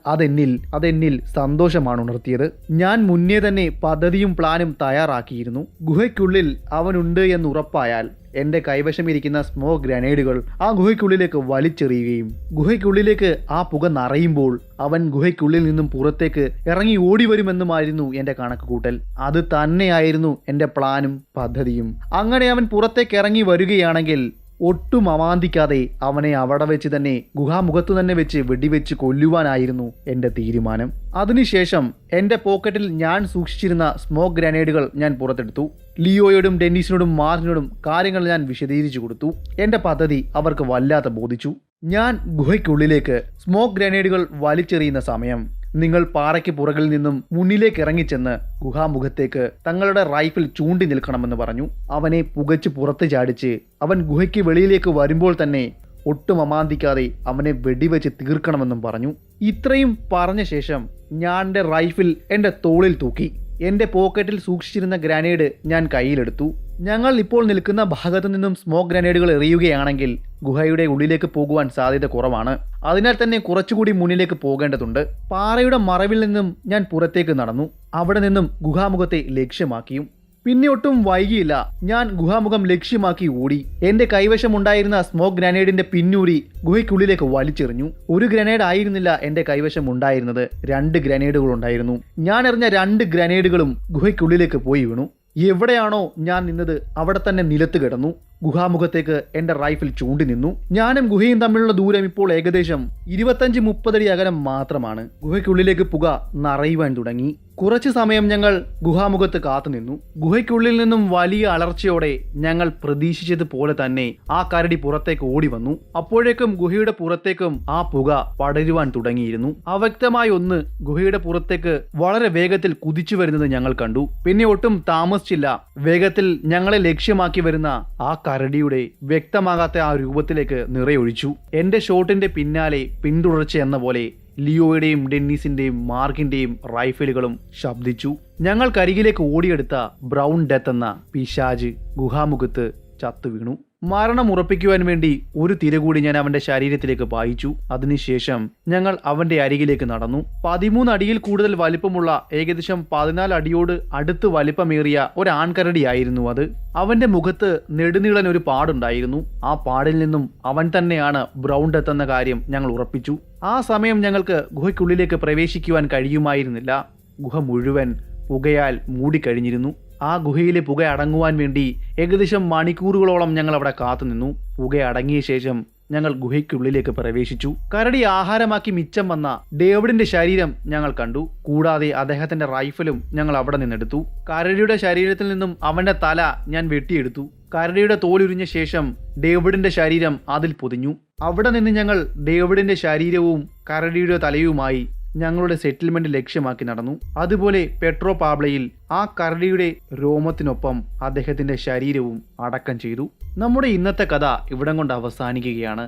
അതെന്നിൽ സന്തോഷമാണ് ഉണർത്തിയത്. ഞാൻ മുന്നേ തന്നെ പദ്ധതിയും പ്ലാനും തയ്യാറാക്കിയിരുന്നു. ഗുഹയ്ക്കുള്ളിൽ അവനുണ്ട് എന്ന് ഉറപ്പായാൽ എൻ്റെ കൈവശമിരിക്കുന്ന സ്മോക്ക് ഗ്രനേഡുകൾ ആ ഗുഹയ്ക്കുള്ളിലേക്ക് വലിച്ചെറിയുകയും ഗുഹയ്ക്കുള്ളിലേക്ക് ആ പുക നിറയുമ്പോൾ അവൻ ഗുഹയ്ക്കുള്ളിൽ നിന്നും പുറത്തേക്ക് ഇറങ്ങി ഓടി വരുമെന്നുമായിരുന്നു എൻ്റെ കണക്കുകൂട്ടൽ. അത് തന്നെയായിരുന്നു എൻ്റെ പ്ലാനും പദ്ധതിയും. അങ്ങനെ അവൻ പുറത്തേക്ക് ഇറങ്ങി വരികയാണെങ്കിൽ ഒട്ടും അമാന്തിക്കാതെ അവനെ അവിടെ വെച്ച് തന്നെ ഗുഹാമുഖത്തു തന്നെ വെച്ച് വെടിവെച്ച് കൊല്ലുവാനായിരുന്നു എൻ്റെ തീരുമാനം. അതിനുശേഷം എൻ്റെ പോക്കറ്റിൽ ഞാൻ സൂക്ഷിച്ചിരുന്ന സ്മോക്ക് ഗ്രനേഡുകൾ ഞാൻ പുറത്തെടുത്തു. ലിയോയോടും ഡെന്നീസിനോടും മാർക്കിനോടും കാര്യങ്ങൾ ഞാൻ വിശദീകരിച്ചു കൊടുത്തു. എൻ്റെ പദ്ധതി അവർക്ക് വല്ലാതെ ബോധിച്ചു. ഞാൻ ഗുഹയ്ക്കുള്ളിലേക്ക് സ്മോക്ക് ഗ്രനേഡുകൾ വലിച്ചെറിയുന്ന സമയം നിങ്ങൾ പാറയ്ക്ക് പുറകിൽ നിന്നും മുന്നിലേക്ക് ഇറങ്ങിച്ചെന്ന് ഗുഹാമുഖത്തേക്ക് തങ്ങളുടെ റൈഫിൾ ചൂണ്ടി നിൽക്കണമെന്ന് പറഞ്ഞു. അവനെ പുകച്ച് പുറത്ത് ചാടിച്ച് അവൻ ഗുഹയ്ക്ക് വെളിയിലേക്ക് വരുമ്പോൾ തന്നെ ഒട്ടും അമാന്തിക്കാതെ അവനെ വെടിവെച്ച് തീർക്കണമെന്നും പറഞ്ഞു. ഇത്രയും പറഞ്ഞ ശേഷം ഞാൻ എൻ്റെ റൈഫിൾ എൻ്റെ തോളിൽ തൂക്കി. എൻ്റെ പോക്കറ്റിൽ സൂക്ഷിച്ചിരുന്ന ഗ്രനേഡ് ഞാൻ കയ്യിലെടുത്തു. ഞങ്ങൾ ഇപ്പോൾ നിൽക്കുന്ന ഭാഗത്തു നിന്നും സ്മോക്ക് ഗ്രനേഡുകൾ എറിയുകയാണെങ്കിൽ ഗുഹയുടെ ഉള്ളിലേക്ക് പോകുവാൻ സാധ്യത കുറവാണ്. അതിനാൽ തന്നെ കുറച്ചുകൂടി മുന്നിലേക്ക് പോകേണ്ടതുണ്ട്. പാറയുടെ മറവിൽ നിന്നും ഞാൻ പുറത്തേക്ക് നടന്നു. അവിടെ നിന്നും ഗുഹാമുഖത്തെ ലക്ഷ്യമാക്കിയും. പിന്നെ ഒട്ടും വൈകിയില്ല. ഞാൻ ഗുഹാമുഖം ലക്ഷ്യമാക്കി ഓടി. എൻ്റെ കൈവശം ഉണ്ടായിരുന്ന സ്മോക്ക് ഗ്രനേഡിന്റെ പിന്നൂരി ഗുഹയ്ക്കുള്ളിലേക്ക് വലിച്ചെറിഞ്ഞു. ഒരു ഗ്രനേഡ് ആയിരുന്നില്ല എൻ്റെ കൈവശം ഉണ്ടായിരുന്നത്, 2 ഗ്രനേഡുകൾ ഉണ്ടായിരുന്നു. ഞാൻ എറിഞ്ഞ 2 ഗ്രനേഡുകളും ഗുഹയ്ക്കുള്ളിലേക്ക് പോയി വീണു. എവിടെയാണോ ഞാൻ നിന്നത് അവിടെ തന്നെ നിലത്ത് കിടന്നു. ഗുഹാമുഖത്തേക്ക് എൻ്റെ റൈഫിൾ ചൂണ്ടി നിന്നു. ഞാനും ഗുഹയും തമ്മിലുള്ള ദൂരം ഇപ്പോൾ ഏകദേശം 25-30 അടി അകലം മാത്രമാണ്. ഗുഹയ്ക്കുള്ളിലേക്ക് പുക നിറയുവാൻ തുടങ്ങി. കുറച്ചു സമയം ഞങ്ങൾ ഗുഹാമുഖത്ത് കാത്തുനിന്നു. ഗുഹയ്ക്കുള്ളിൽ നിന്നും വലിയ അലർച്ചയോടെ ഞങ്ങൾ പ്രതീക്ഷിച്ചതുപോലെ തന്നെ ആ കരടി പുറത്തേക്ക് ഓടി വന്നു. അപ്പോഴേക്കും ഗുഹയുടെ പുറത്തേക്കും ആ പുക പടരുവാൻ തുടങ്ങിയിരുന്നു. അവ്യക്തമായ ഒന്ന് ഗുഹയുടെ പുറത്തേക്ക് വളരെ വേഗത്തിൽ കുതിച്ചു വരുന്നത് ഞങ്ങൾ കണ്ടു. പിന്നെ ഒട്ടും താമസിച്ചില്ല, വേഗത്തിൽ ഞങ്ങളെ ലക്ഷ്യമാക്കി വരുന്ന ആ കരടിയുടെ വ്യക്തമാകാത്ത ആ രൂപത്തിലേക്ക് നിറയൊഴിച്ചു. എന്റെ ഷോട്ടിന്റെ പിന്നാലെ പിന്തുടർച്ച എന്ന പോലെ ലിയോയുടെയും ഡെന്നീസിന്റെയും മാർക്കിന്റെയും റൈഫിലുകളും ശബ്ദിച്ചു. ഞങ്ങൾക്കരികിലേക്ക് ഓടിയെടുത്ത ബ്രൗൺ ഡെത്ത് എന്ന പിശാച് ഗുഹാമുഖത്ത് ചത്തുവീണു. മരണം ഉറപ്പിക്കുവാൻ വേണ്ടി ഒരു തിര കൂടി ഞാൻ അവന്റെ ശരീരത്തിലേക്ക് പായിച്ചു. അതിനുശേഷം ഞങ്ങൾ അവന്റെ അരികിലേക്ക് നടന്നു. 13 അടിയിൽ കൂടുതൽ വലിപ്പമുള്ള ഏകദേശം 14 അടിയോട് അടുത്ത് വലിപ്പമേറിയ ഒരു ആൺകരടിയായിരുന്നു അത്. അവന്റെ മുഖത്ത് നെടുനീളൻ ഒരു പാടുണ്ടായിരുന്നു. ആ പാടിൽ നിന്നും അവൻ തന്നെയാണ് ബ്രൗൺ ഡെത്ത് എന്ന കാര്യം ഞങ്ങൾ ഉറപ്പിച്ചു. ആ സമയം ഞങ്ങൾക്ക് ഗുഹയ്ക്കുള്ളിലേക്ക് പ്രവേശിക്കുവാൻ കഴിയുമായിരുന്നില്ല. ഗുഹ മുഴുവൻ പുകയാൽ മൂടിക്കഴിഞ്ഞിരുന്നു. ആ ഗുഹയിലെ പുക അടങ്ങുവാൻ വേണ്ടി ഏകദേശം മണിക്കൂറുകളോളം ഞങ്ങൾ അവിടെ കാത്തുനിന്നു. പുക അടങ്ങിയ ശേഷം ഞങ്ങൾ ഗുഹയ്ക്കുള്ളിലേക്ക് പ്രവേശിച്ചു. കരടി ആഹാരമാക്കി മിച്ചം വന്ന ഡേവിഡിന്റെ ശരീരം ഞങ്ങൾ കണ്ടു. കൂടാതെ അദ്ദേഹത്തിന്റെ റൈഫിലും ഞങ്ങൾ അവിടെ നിന്നെടുത്തു. കരടിയുടെ ശരീരത്തിൽ നിന്നും അവന്റെ തല ഞാൻ വെട്ടിയെടുത്തു. കരടിയുടെ തോലുരിഞ്ഞ ശേഷം ഡേവിഡിന്റെ ശരീരം അതിൽ പൊതിഞ്ഞു. അവിടെ നിന്ന് ഞങ്ങൾ ഡേവിഡിന്റെ ശരീരവും കരടിയുടെ തലയുമായി ഞങ്ങളുടെ സെറ്റിൽമെന്റ് ലക്ഷ്യമാക്കി നടന്നു. അതുപോലെ പെട്രോ പാബ്ലയിൽ ആ കരടിയുടെ രോമത്തിനൊപ്പം അദ്ദേഹത്തിന്റെ ശരീരവും അടക്കം ചെയ്തു. നമ്മുടെ ഇന്നത്തെ കഥ ഇവിടം കൊണ്ട് അവസാനിക്കുകയാണ്.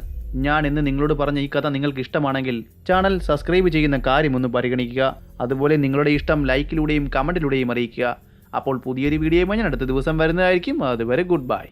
ഞാൻ ഇന്ന് നിങ്ങളോട് പറഞ്ഞ ഈ കഥ നിങ്ങൾക്ക് ഇഷ്ടമാണെങ്കിൽ ചാനൽ സബ്സ്ക്രൈബ് ചെയ്യുന്ന കാര്യമൊന്ന് പരിഗണിക്കുക. അതുപോലെ നിങ്ങളുടെ ഇഷ്ടം ലൈക്കിലൂടെയും കമന്റിലൂടെയും അറിയിക്കുക. അപ്പോൾ പുതിയൊരു വീഡിയോയുമായി ഞാൻ അടുത്ത ദിവസം വരുന്നതായിരിക്കും. അതുവരെ ഗുഡ് ബൈ.